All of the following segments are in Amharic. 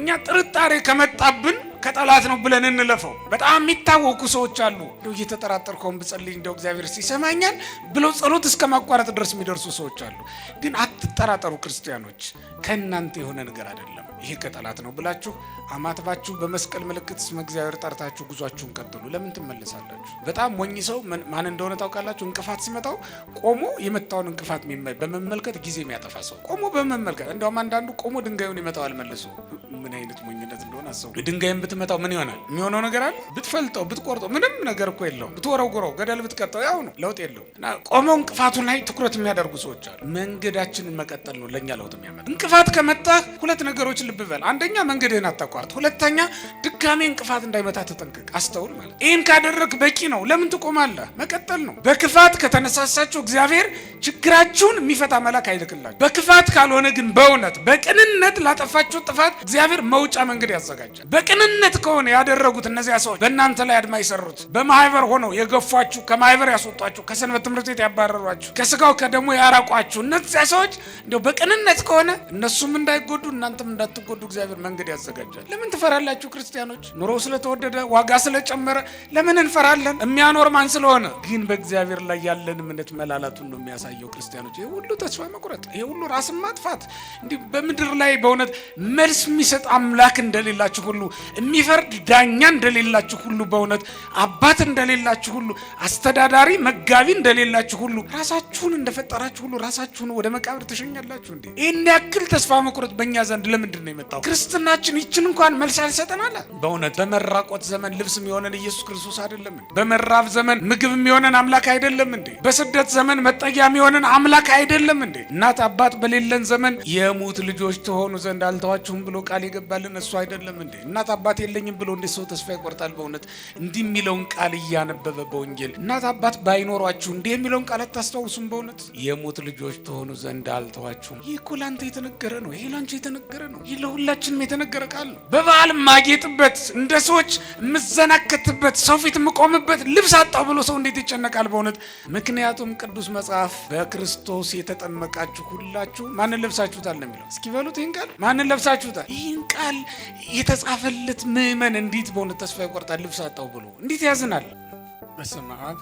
እኛ ጥርጣሬ ከመጣብን ከጠላት ነው ብለን እንለፈው። በጣም የሚታወቁ ሰዎች አሉ። እንደው እየተጠራጠርከውን ብጸልይ እንደው እግዚአብሔር ሲሰማኛል ብለው ጸሎት እስከ ማቋረጥ ድረስ የሚደርሱ ሰዎች አሉ። ግን አትጠራጠሩ ክርስቲያኖች፣ ከእናንተ የሆነ ነገር አይደለም። ይሄ ከጠላት ነው ብላችሁ አማትባችሁ በመስቀል ምልክት ስመ እግዚአብሔር ጠርታችሁ ጉዟችሁን ቀጥሉ። ለምን ትመለሳላችሁ? በጣም ሞኝ ሰው ማን እንደሆነ ታውቃላችሁ? እንቅፋት ሲመጣው ቆሞ የመታውን እንቅፋት በመመልከት ጊዜ የሚያጠፋ ሰው ቆሞ በመመልከት። እንደውም አንዳንዱ ቆሞ ድንጋዩን ይመታዋል መልሶ። ምን አይነት ሞኝነት እንደሆነ አሰቡ። ድንጋይን ብትመታው ምን ይሆናል? የሚሆነው ነገር አለ? ብትፈልጠው ብትቆርጠው ምንም ነገር እኮ የለውም። ብትወረውረው ገደል ብትቀጣው ያው ነው፣ ለውጥ የለውም። እና ቆመው እንቅፋቱ ላይ ትኩረት የሚያደርጉ ሰዎች አሉ። መንገዳችንን መቀጠል ነው ለኛ ለውጥ የሚያመጣ። እንቅፋት ከመጣ ሁለት ነገሮች ልብ በል። አንደኛ መንገድህን አታቋርጥ። ሁለተኛ ድጋሜ እንቅፋት እንዳይመታ ተጠንቀቅ፣ አስተውል ማለት። ይህን ካደረግ በቂ ነው። ለምን ትቆማለህ? መቀጠል ነው። በክፋት ከተነሳሳችሁ እግዚአብሔር ችግራችሁን የሚፈታ መልአክ አይልክላችሁ። በክፋት ካልሆነ ግን በእውነት በቅንነት ላጠፋችሁ ጥፋት እግዚአብሔር መውጫ መንገድ ያዘጋጃል። በቅንነት ከሆነ ያደረጉት እነዚያ ሰዎች በእናንተ ላይ አድማ የሰሩት በማህበር ሆነው የገፏችሁ፣ ከማህበር ያስወጧችሁ፣ ከሰንበት ትምህርት ቤት ያባረሯችሁ፣ ከስጋው ከደሙ ያራቋችሁ እነዚያ ሰዎች እንደው በቅንነት ከሆነ እነሱም እንዳይጎዱ እናንተም እንዳትጎዱ እግዚአብሔር መንገድ ያዘጋጃል። ለምን ትፈራላችሁ ክርስቲያኖች? ኑሮ ስለተወደደ ዋጋ ስለጨመረ ለምን እንፈራለን? የሚያኖር ማን ስለሆነ? ግን በእግዚአብሔር ላይ ያለን እምነት መላላቱን ነው የሚያሳየው ክርስቲያኖች። ይሄ ሁሉ ተስፋ መቁረጥ፣ ይሄ ሁሉ ራስን ማጥፋት፣ እንዲህ በምድር ላይ በእውነት መልስ የሚሰጥ አምላክ እንደሌላችሁ ሁሉ፣ የሚፈርድ ዳኛ እንደሌላችሁ ሁሉ፣ በእውነት አባት እንደሌላችሁ ሁሉ፣ አስተዳዳሪ መጋቢ እንደሌላችሁ ሁሉ፣ ራሳችሁን እንደፈጠራችሁ ሁሉ ራሳችሁን ወደ መቃብር ትሸኛላችሁ እንዴ? ይህን ያክል ተስፋ መቁረጥ በእኛ ዘንድ ለምንድን ነው የመጣው? ክርስትናችን ይችን እንኳን መልስ አልሰጠናል። በእውነት በመራቆት ዘመን ልብስ የሚሆነን ኢየሱስ ክርስቶስ አይደለም እንዴ? በመራብ ዘመን ምግብ የሚሆነን አምላክ አይደለም እንዴ? በስደት ዘመን መጠጊያ የሚሆነን አምላክ አይደለም እንዴ? እናት አባት በሌለን ዘመን የሙት ልጆች ትሆኑ ዘንድ አልተዋችሁም ብሎ ቃል የገባልን እሱ አይደለም እንዴ? እናት አባት የለኝም ብሎ እንዴት ሰው ተስፋ ይቆርጣል? በእውነት እንዲህ የሚለውን ቃል እያነበበ በወንጌል እናት አባት ባይኖሯችሁ እንዲህ የሚለውን ቃል አታስታውሱም? በእውነት የሙት ልጆች ትሆኑ ዘንድ አልተዋችሁም። ይህ እኮ ላንተ የተነገረ ነው። ይሄ ላንቺ የተነገረ ነው። ይህ ለሁላችንም የተነገረ ቃል ነው። በበዓል ማጌጥበት፣ እንደ ሰዎች የምዘናከትበት፣ ሰው ፊት የምቆምበት ልብስ አጣው ብሎ ሰው እንዴት ይጨነቃል? በእውነት ምክንያቱም ቅዱስ መጽሐፍ በክርስቶስ የተጠመቃችሁ ሁላችሁ ማንን ለብሳችሁታል ነው የሚለው። እስኪ በሉት ይህን ቃል ማንን ለብሳችሁታል? ይህን ቃል የተጻፈለት ምእመን እንዴት በእውነት ተስፋ ይቆርጣል? ልብስ አጣው ብሎ እንዴት ያዝናል? በስመ አብ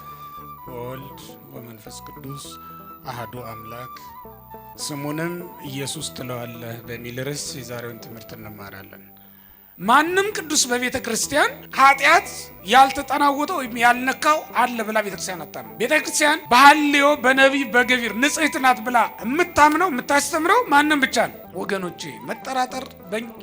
ወወልድ ወመንፈስ ቅዱስ አሐዱ አምላክ ስሙንም ኢየሱስ ትለዋለህ በሚል ርዕስ የዛሬውን ትምህርት እንማራለን። ማንም ቅዱስ በቤተ ክርስቲያን ኃጢአት ያልተጠናወተው ወይም ያልነካው አለ ብላ ቤተ ክርስቲያን አታምንም። ቤተ ክርስቲያን በሐልዮ በነቢይ በገቢር ንጽሕት ናት ብላ የምታምነው የምታስተምረው ማንም ብቻ ነው። ወገኖቼ መጠራጠር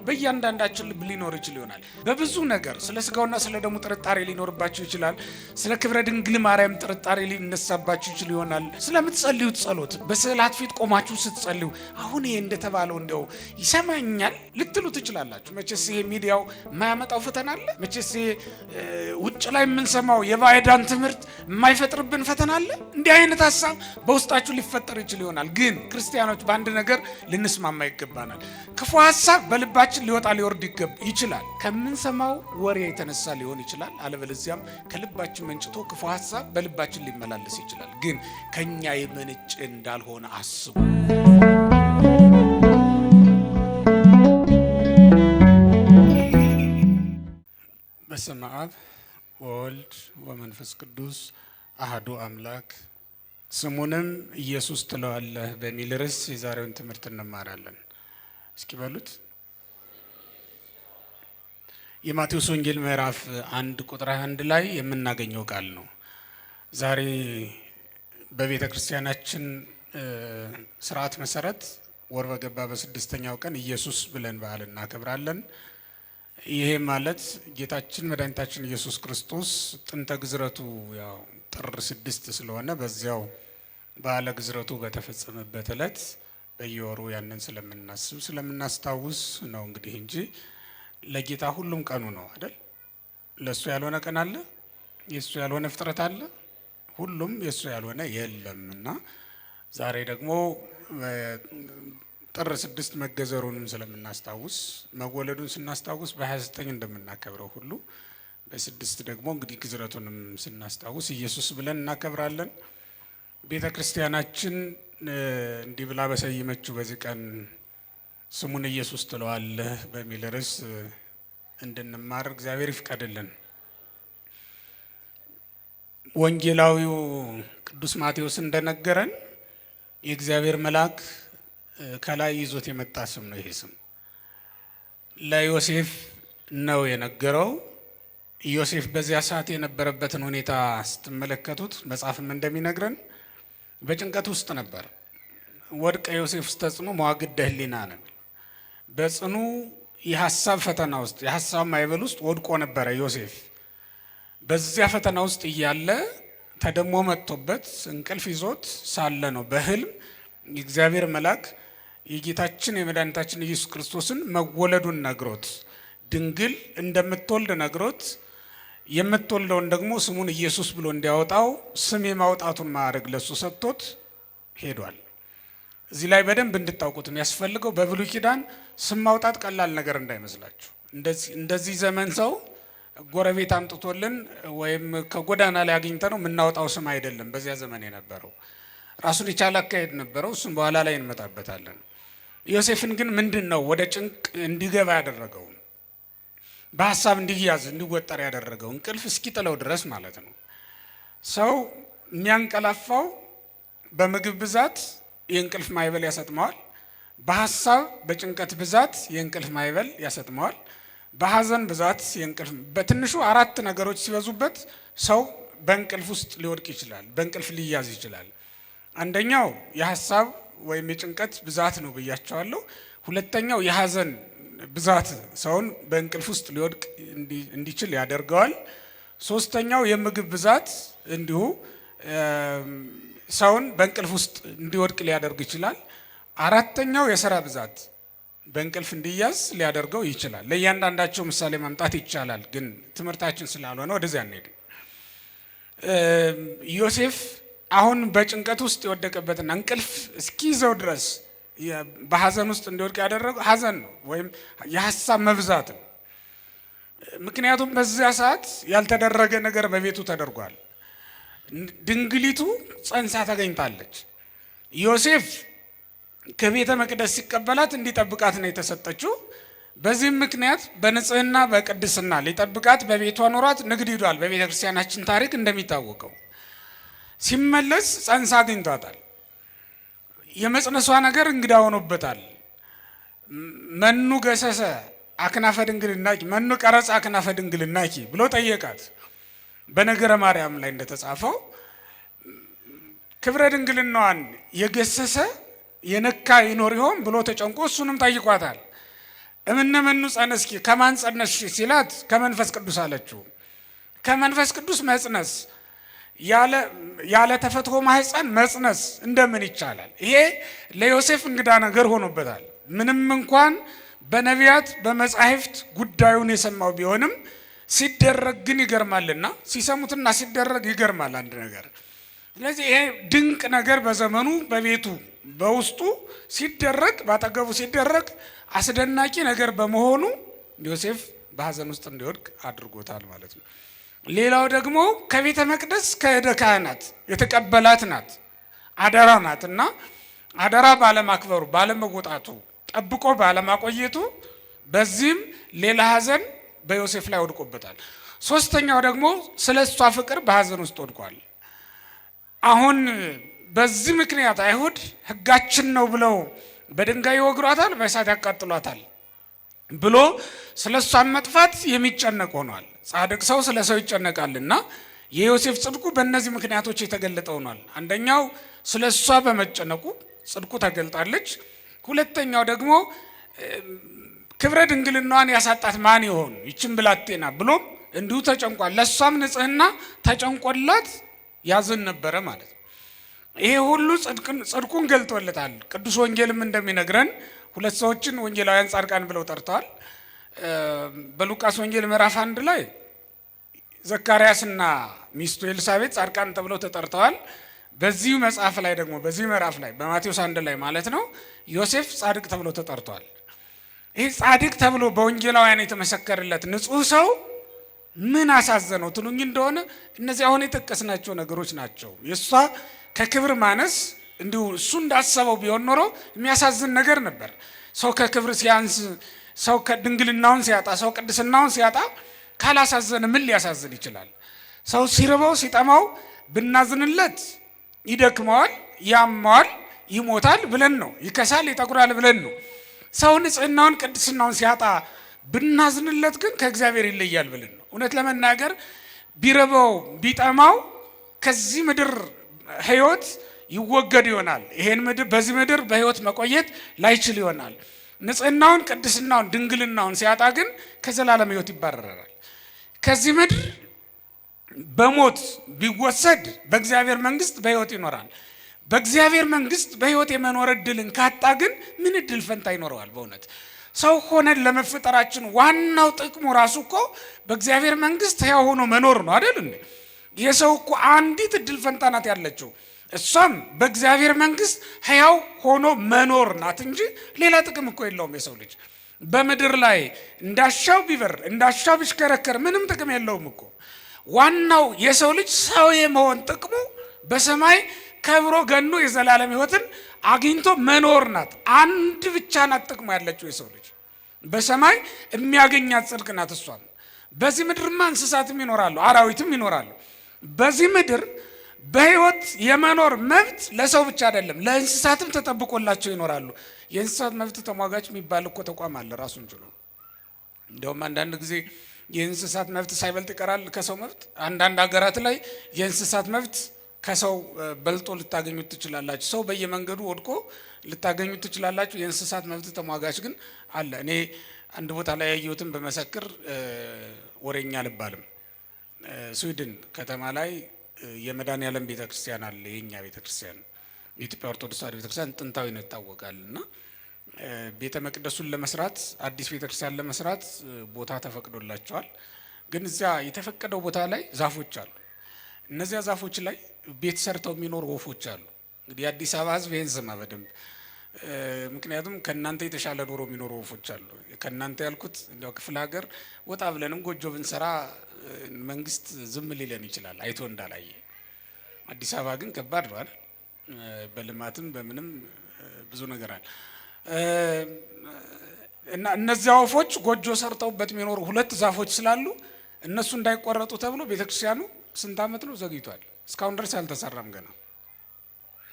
በእያንዳንዳችን ልብ ሊኖር ይችል ይሆናል። በብዙ ነገር ስለ ስጋውና ስለ ደሙ ጥርጣሬ ሊኖርባችሁ ይችላል። ስለ ክብረ ድንግል ማርያም ጥርጣሬ ሊነሳባችሁ ይችል ይሆናል። ስለምትጸልዩት ጸሎት በስዕላት ፊት ቆማችሁ ስትጸልዩ አሁን ይሄ እንደተባለው እንደው ይሰማኛል ልትሉ ትችላላችሁ። መቼስ ይሄ ሚዲያው የማያመጣው ፈተና አለ? መቼስ ውጭ ላይ የምንሰማው የባዕዳን ትምህርት የማይፈጥርብን ፈተና አለ? እንዲህ አይነት ሀሳብ በውስጣችሁ ሊፈጠር ይችል ይሆናል። ግን ክርስቲያኖች በአንድ ነገር ልንስማማ ይገባናል። ክፉ ሀሳብ በልባችን ሊወጣ ሊወርድ ይችላል። ከምንሰማው ወሬ የተነሳ ሊሆን ይችላል። አለበለዚያም ከልባችን መንጭቶ ክፉ ሀሳብ በልባችን ሊመላለስ ይችላል። ግን ከኛ የመነጨ እንዳልሆነ አስቡ። በስመ አብ ወወልድ ወመንፈስ ቅዱስ አሐዱ አምላክ ስሙንም ኢየሱስ ትለዋለህ በሚል ርዕስ የዛሬውን ትምህርት እንማራለን። እስኪ በሉት የማቴዎስ ወንጌል ምዕራፍ 1 ቁጥር 1 ላይ የምናገኘው ቃል ነው። ዛሬ በቤተ ክርስቲያናችን ስርዓት መሰረት ወር በገባ በስድስተኛው ቀን ኢየሱስ ብለን በዓል እናከብራለን። ይሄ ማለት ጌታችን መድኃኒታችን ኢየሱስ ክርስቶስ ጥንተ ግዝረቱ ያው ጥር 6 ስለሆነ በዚያው በዓለ ግዝረቱ በተፈጸመበት ዕለት በየወሩ ያንን ስለምናስብ ስለምናስታውስ ነው እንግዲህ እንጂ ለጌታ ሁሉም ቀኑ ነው አይደል? ለሱ ያልሆነ ቀን አለ? የሱ ያልሆነ ፍጥረት አለ? ሁሉም የሱ ያልሆነ የለምና ዛሬ ደግሞ ጥር 6 መገዘሩንም ስለምናስታውስ መወለዱን ስናስታውስ በ29 እንደምናከብረው ሁሉ በ6 ደግሞ እንግዲህ ግዝረቱንም ስናስታውስ ኢየሱስ ብለን እናከብራለን። ቤተ ክርስቲያናችን እንዲህ ብላ በሰየመችው በዚህ ቀን ስሙን ኢየሱስ ትለዋለህ በሚል ርዕስ እንድንማር እግዚአብሔር ይፍቀድልን። ወንጌላዊው ቅዱስ ማቴዎስ እንደነገረን የእግዚአብሔር መልአክ ከላይ ይዞት የመጣ ስም ነው። ይሄ ስም ለዮሴፍ ነው የነገረው። ዮሴፍ በዚያ ሰዓት የነበረበትን ሁኔታ ስትመለከቱት መጽሐፍም እንደሚነግረን በጭንቀት ውስጥ ነበር። ወድቀ ዮሴፍ ውስጥ ተጽዕኖ መዋግደ ህሊና ነው። በጽኑ የሀሳብ ፈተና ውስጥ የሀሳብ ማይበል ውስጥ ወድቆ ነበረ ዮሴፍ። በዚያ ፈተና ውስጥ እያለ ተደሞ መጥቶበት እንቅልፍ ይዞት ሳለ ነው በህልም የእግዚአብሔር መልአክ የጌታችን የመድኃኒታችን ኢየሱስ ክርስቶስን መወለዱን ነግሮት ድንግል እንደምትወልድ ነግሮት የምትወልደውን ደግሞ ስሙን ኢየሱስ ብሎ እንዲያወጣው ስም የማውጣቱን ማዕረግ ለሱ ሰጥቶት ሄዷል። እዚህ ላይ በደንብ እንድታውቁት የሚያስፈልገው በብሉይ ኪዳን ስም ማውጣት ቀላል ነገር እንዳይመስላችሁ። እንደዚህ ዘመን ሰው ጎረቤት አምጥቶልን ወይም ከጎዳና ላይ አግኝተ ነው የምናወጣው ስም አይደለም። በዚያ ዘመን የነበረው ራሱን የቻለ አካሄድ ነበረው። እሱም በኋላ ላይ እንመጣበታለን። ዮሴፍን ግን ምንድን ነው ወደ ጭንቅ እንዲገባ ያደረገው? በሀሳብ እንዲያዝ እንዲወጠር ያደረገው እንቅልፍ እስኪጥለው ድረስ ማለት ነው። ሰው የሚያንቀላፋው በምግብ ብዛት የእንቅልፍ ማይበል ያሰጥመዋል። በሀሳብ በጭንቀት ብዛት የእንቅልፍ ማይበል ያሰጥመዋል። በሀዘን ብዛት የእንቅልፍ በትንሹ 4 ነገሮች ሲበዙበት ሰው በእንቅልፍ ውስጥ ሊወድቅ ይችላል፣ በእንቅልፍ ሊያዝ ይችላል። አንደኛው የሀሳብ ወይም የጭንቀት ብዛት ነው ብያቸዋለሁ። ሁለተኛው የሀዘን ብዛት ሰውን በእንቅልፍ ውስጥ ሊወድቅ እንዲችል ያደርገዋል። ሶስተኛው የምግብ ብዛት እንዲሁ ሰውን በእንቅልፍ ውስጥ እንዲወድቅ ሊያደርግ ይችላል። አራተኛው የሥራ ብዛት በእንቅልፍ እንዲያዝ ሊያደርገው ይችላል። ለእያንዳንዳቸው ምሳሌ ማምጣት ይቻላል፣ ግን ትምህርታችን ስላልሆነ ወደዚያ አንሄድም። ዮሴፍ አሁን በጭንቀት ውስጥ የወደቀበትና እንቅልፍ እስኪይዘው ድረስ በሀዘን ውስጥ እንዲወድቅ ያደረገው ሀዘን ነው ወይም የሀሳብ መብዛት ነው። ምክንያቱም በዚያ ሰዓት ያልተደረገ ነገር በቤቱ ተደርጓል። ድንግሊቱ ጸንሳ ተገኝታለች። ዮሴፍ ከቤተ መቅደስ ሲቀበላት እንዲጠብቃት ነው የተሰጠችው። በዚህም ምክንያት በንጽህና በቅድስና ሊጠብቃት በቤቷ ኖሯት ንግድ ሂዷል። በቤተ ክርስቲያናችን ታሪክ እንደሚታወቀው ሲመለስ ጸንሳ አግኝቷታል። የመጽነሷ ነገር እንግዳ ሆኖበታል። መኑ ገሰሰ አክናፈ ድንግልናኪ መኑ ቀረጸ አክናፈ ድንግልናኪ ብሎ ጠየቃት። በነገረ ማርያም ላይ እንደተጻፈው ክብረ ድንግልናዋን የገሰሰ የነካ ይኖር ይሆን ብሎ ተጨንቆ እሱንም ጠይቋታል። እምነ መኑ ጸነስኪ ከማን ጸነስሽ ሲላት ከመንፈስ ቅዱስ አለችው። ከመንፈስ ቅዱስ መጽነስ ያለ ተፈጥሮ ማህፀን መጽነስ እንደምን ይቻላል? ይሄ ለዮሴፍ እንግዳ ነገር ሆኖበታል። ምንም እንኳን በነቢያት በመጻሕፍት ጉዳዩን የሰማው ቢሆንም ሲደረግ ግን ይገርማልና ሲሰሙትና ሲደረግ ይገርማል አንድ ነገር። ስለዚህ ይሄ ድንቅ ነገር በዘመኑ በቤቱ በውስጡ ሲደረግ ባጠገቡ ሲደረግ አስደናቂ ነገር በመሆኑ ዮሴፍ በሀዘን ውስጥ እንዲወድቅ አድርጎታል ማለት ነው። ሌላው ደግሞ ከቤተ መቅደስ ከዕደ ካህናት የተቀበላት ናት፣ አደራ ናት እና አደራ ባለማክበሩ ባለመወጣቱ ጠብቆ ባለማቆየቱ በዚህም ሌላ ሀዘን በዮሴፍ ላይ ወድቆበታል። ሶስተኛው ደግሞ ስለ እሷ ፍቅር በሀዘን ውስጥ ወድቋል። አሁን በዚህ ምክንያት አይሁድ ሕጋችን ነው ብለው በድንጋይ ይወግሯታል፣ በእሳት ያቃጥሏታል ብሎ ስለ እሷን መጥፋት የሚጨነቅ ሆኗል። ጻድቅ ሰው ስለ ሰው ይጨነቃልና የዮሴፍ ጽድቁ በእነዚህ ምክንያቶች የተገለጠ ሆኗል። አንደኛው ስለ እሷ በመጨነቁ ጽድቁ ተገልጣለች። ሁለተኛው ደግሞ ክብረ ድንግልናዋን ያሳጣት ማን ይሆን ይችን ብላቴና ብሎ እንዲሁ ተጨንቋል። ለእሷም ንጽህና ተጨንቆላት ያዝን ነበረ ማለት ነው። ይሄ ሁሉ ጽድቁን ገልጦለታል። ቅዱስ ወንጌልም እንደሚነግረን 2 ሰዎችን ወንጌላውያን ጻድቃን ብለው ጠርተዋል። በሉቃስ ወንጌል ምዕራፍ 1 ላይ ዘካርያስና ሚስቱ ኤልሳቤጥ ጻድቃን ተብለው ተጠርተዋል። በዚህ መጽሐፍ ላይ ደግሞ በዚህ ምዕራፍ ላይ በማቴዎስ 1 ላይ ማለት ነው ዮሴፍ ጻድቅ ተብሎ ተጠርቷል። ይህ ጻድቅ ተብሎ በወንጌላውያን የተመሰከረለት ንጹሕ ሰው ምን አሳዘነው ትሉኝ እንደሆነ እነዚህ አሁን የጠቀስናቸው ነገሮች ናቸው። የእሷ ከክብር ማነስ እንዲሁ እሱ እንዳሰበው ቢሆን ኖሮ የሚያሳዝን ነገር ነበር። ሰው ከክብር ሲያንስ፣ ሰው ከድንግልናውን ሲያጣ፣ ሰው ቅድስናውን ሲያጣ ካላሳዘነ ምን ሊያሳዝን ይችላል? ሰው ሲርበው ሲጠማው ብናዝንለት ይደክመዋል፣ ያማዋል፣ ይሞታል ብለን ነው። ይከሳል፣ ይጠቁራል ብለን ነው። ሰው ንጽህናውን ቅድስናውን ሲያጣ ብናዝንለት ግን ከእግዚአብሔር ይለያል ብለን ነው። እውነት ለመናገር ቢረበው ቢጠማው ከዚህ ምድር ህይወት ይወገድ ይሆናል። ይሄን ምድር በዚህ ምድር በህይወት መቆየት ላይችል ይሆናል። ንጽህናውን ቅድስናውን ድንግልናውን ሲያጣ ግን ከዘላለም ህይወት ይባረራል። ከዚህ ምድር በሞት ቢወሰድ በእግዚአብሔር መንግስት በህይወት ይኖራል። በእግዚአብሔር መንግስት በህይወት የመኖር እድልን ካጣ ግን ምን እድል ፈንታ ይኖረዋል? በእውነት ሰው ሆነን ለመፈጠራችን ዋናው ጥቅሙ ራሱ እኮ በእግዚአብሔር መንግስት ሕያው ሆኖ መኖር ነው አይደል እንዴ? የሰው እኮ አንዲት እድል ፈንታ ናት ያለችው፣ እሷም በእግዚአብሔር መንግስት ሕያው ሆኖ መኖር ናት እንጂ ሌላ ጥቅም እኮ የለውም። የሰው ልጅ በምድር ላይ እንዳሻው ቢበር እንዳሻው ቢሽከረከር ምንም ጥቅም የለውም እኮ። ዋናው የሰው ልጅ ሰው የመሆን ጥቅሙ በሰማይ ከብሮ ገኖ የዘላለም ህይወትን አግኝቶ መኖር ናት። አንድ ብቻ ናት ጥቅሙ ያለችው የሰው ልጅ በሰማይ የሚያገኛት ጽድቅ ናት። እሷም በዚህ ምድርማ እንስሳትም ይኖራሉ፣ አራዊትም ይኖራሉ። በዚህ ምድር በህይወት የመኖር መብት ለሰው ብቻ አይደለም ለእንስሳትም ተጠብቆላቸው ይኖራሉ። የእንስሳት መብት ተሟጋች የሚባል እኮ ተቋም አለ ራሱን ችሎ። እንደውም አንዳንድ ጊዜ የእንስሳት መብት ሳይበልጥ ይቀራል ከሰው መብት። አንዳንድ ሀገራት ላይ የእንስሳት መብት ከሰው በልጦ ልታገኙት ትችላላችሁ። ሰው በየመንገዱ ወድቆ ልታገኙት ትችላላችሁ። የእንስሳት መብት ተሟጋች ግን አለ። እኔ አንድ ቦታ ላይ ያየሁትን በመሰክር ወሬኛ ልባልም። ስዊድን ከተማ ላይ የመድኃኔዓለም ቤተክርስቲያን አለ። የኛ ቤተክርስቲያን የኢትዮጵያ ኦርቶዶክስ ተዋሕዶ ቤተክርስቲያን ጥንታዊነት ይታወቃል። እና ቤተ መቅደሱን ለመስራት አዲስ ቤተክርስቲያን ለመስራት ቦታ ተፈቅዶላቸዋል። ግን እዚያ የተፈቀደው ቦታ ላይ ዛፎች አሉ። እነዚያ ዛፎች ላይ ቤት ሰርተው የሚኖሩ ወፎች አሉ። እንግዲህ የአዲስ አበባ ሕዝብ ይህን ስማ በደንብ። ምክንያቱም ከእናንተ የተሻለ ኑሮ የሚኖሩ ወፎች አሉ። ከእናንተ ያልኩት እንዲያው ክፍለ ሀገር ወጣ ብለንም ጎጆ ብንሰራ መንግስት ዝም ሊለን ይችላል አይቶ እንዳላየ። አዲስ አበባ ግን ከባድ ነው አይደል? በልማትም በምንም ብዙ ነገር አለ። እና እነዚያ ወፎች ጎጆ ሰርተውበት የሚኖሩ ሁለት ዛፎች ስላሉ እነሱ እንዳይቆረጡ ተብሎ ቤተክርስቲያኑ ስንት ዓመት ነው ዘግይቷል። እስካሁን ድረስ አልተሰራም ገና።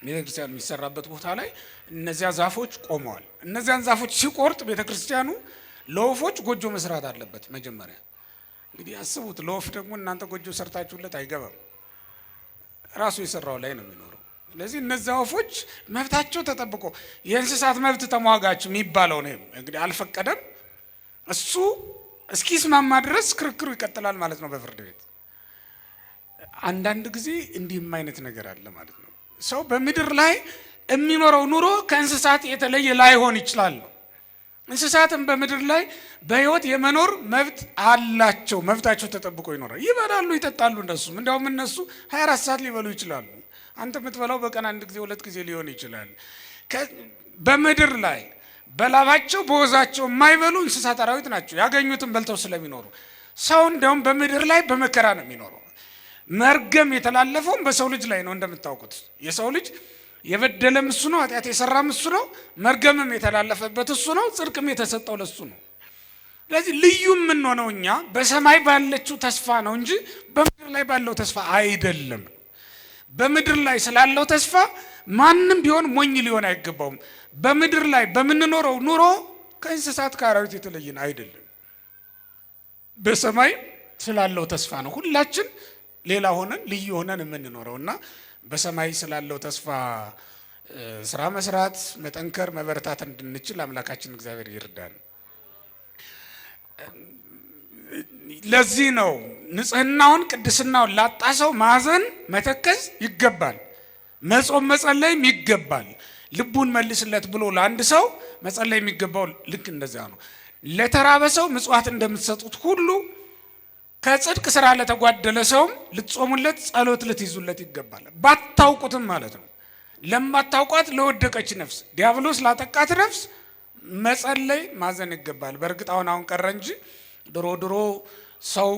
ቤተክርስቲያኑ የሚሰራበት ቦታ ላይ እነዚያ ዛፎች ቆመዋል። እነዚያን ዛፎች ሲቆርጥ ቤተክርስቲያኑ ለወፎች ጎጆ መስራት አለበት መጀመሪያ። እንግዲህ አስቡት፣ ለወፍ ደግሞ እናንተ ጎጆ ሰርታችሁለት አይገባም፣ ራሱ የሰራው ላይ ነው የሚኖረው። ስለዚህ እነዚያ ወፎች መብታቸው ተጠብቆ የእንስሳት መብት ተሟጋች የሚባለው ነው እንግዲህ አልፈቀደም። እሱ እስኪስማማ ድረስ ክርክሩ ይቀጥላል ማለት ነው በፍርድ ቤት። አንዳንድ ጊዜ እንዲህም አይነት ነገር አለ ማለት ነው። ሰው በምድር ላይ የሚኖረው ኑሮ ከእንስሳት የተለየ ላይሆን ይችላል። እንስሳትም በምድር ላይ በህይወት የመኖር መብት አላቸው። መብታቸው ተጠብቆ ይኖራል። ይበላሉ፣ ይጠጣሉ። እነሱም እንዲያውም እነሱ 24 ሰዓት ሊበሉ ይችላሉ። አንተ የምትበላው በቀን አንድ ጊዜ 2 ጊዜ ሊሆን ይችላል። በምድር ላይ በላባቸው በወዛቸው የማይበሉ እንስሳት አራዊት ናቸው፣ ያገኙትን በልተው ስለሚኖሩ። ሰው እንዲያውም በምድር ላይ በመከራ ነው የሚኖረው። መርገም የተላለፈውም በሰው ልጅ ላይ ነው። እንደምታውቁት የሰው ልጅ የበደለም እሱ ነው፣ ኃጢአት የሰራም እሱ ነው፣ መርገምም የተላለፈበት እሱ ነው፣ ጽድቅም የተሰጠው ለሱ ነው። ስለዚህ ልዩ የምንሆነው እኛ በሰማይ ባለችው ተስፋ ነው እንጂ በምድር ላይ ባለው ተስፋ አይደለም። በምድር ላይ ስላለው ተስፋ ማንም ቢሆን ሞኝ ሊሆን አይገባውም። በምድር ላይ በምንኖረው ኑሮ ከእንስሳት ከአራዊት የተለየን አይደለም። በሰማይ ስላለው ተስፋ ነው ሁላችን ሌላ ሆነን ልዩ ሆነን የምንኖረው እና በሰማይ ስላለው ተስፋ ስራ መስራት፣ መጠንከር፣ መበረታት እንድንችል አምላካችን እግዚአብሔር ይርዳን። ለዚህ ነው ንጽህናውን ቅድስናውን ላጣ ሰው ማዘን መተከዝ ይገባል፣ መጾም መጸለይም ይገባል። ልቡን መልስለት ብሎ ለአንድ ሰው መጸለይ የሚገባው ልክ እንደዚያ ነው። ለተራበ ሰው ምጽዋት እንደምትሰጡት ሁሉ ከጽድቅ ስራ ለተጓደለ ሰውም ልትጾሙለት፣ ጸሎት ልትይዙለት ይገባል። ባታውቁትም ማለት ነው። ለማታውቋት ለወደቀች ነፍስ፣ ዲያብሎስ ላጠቃት ነፍስ መጸለይ ማዘን ይገባል። በእርግጥ አሁን ቀረ እንጂ ድሮ ሰው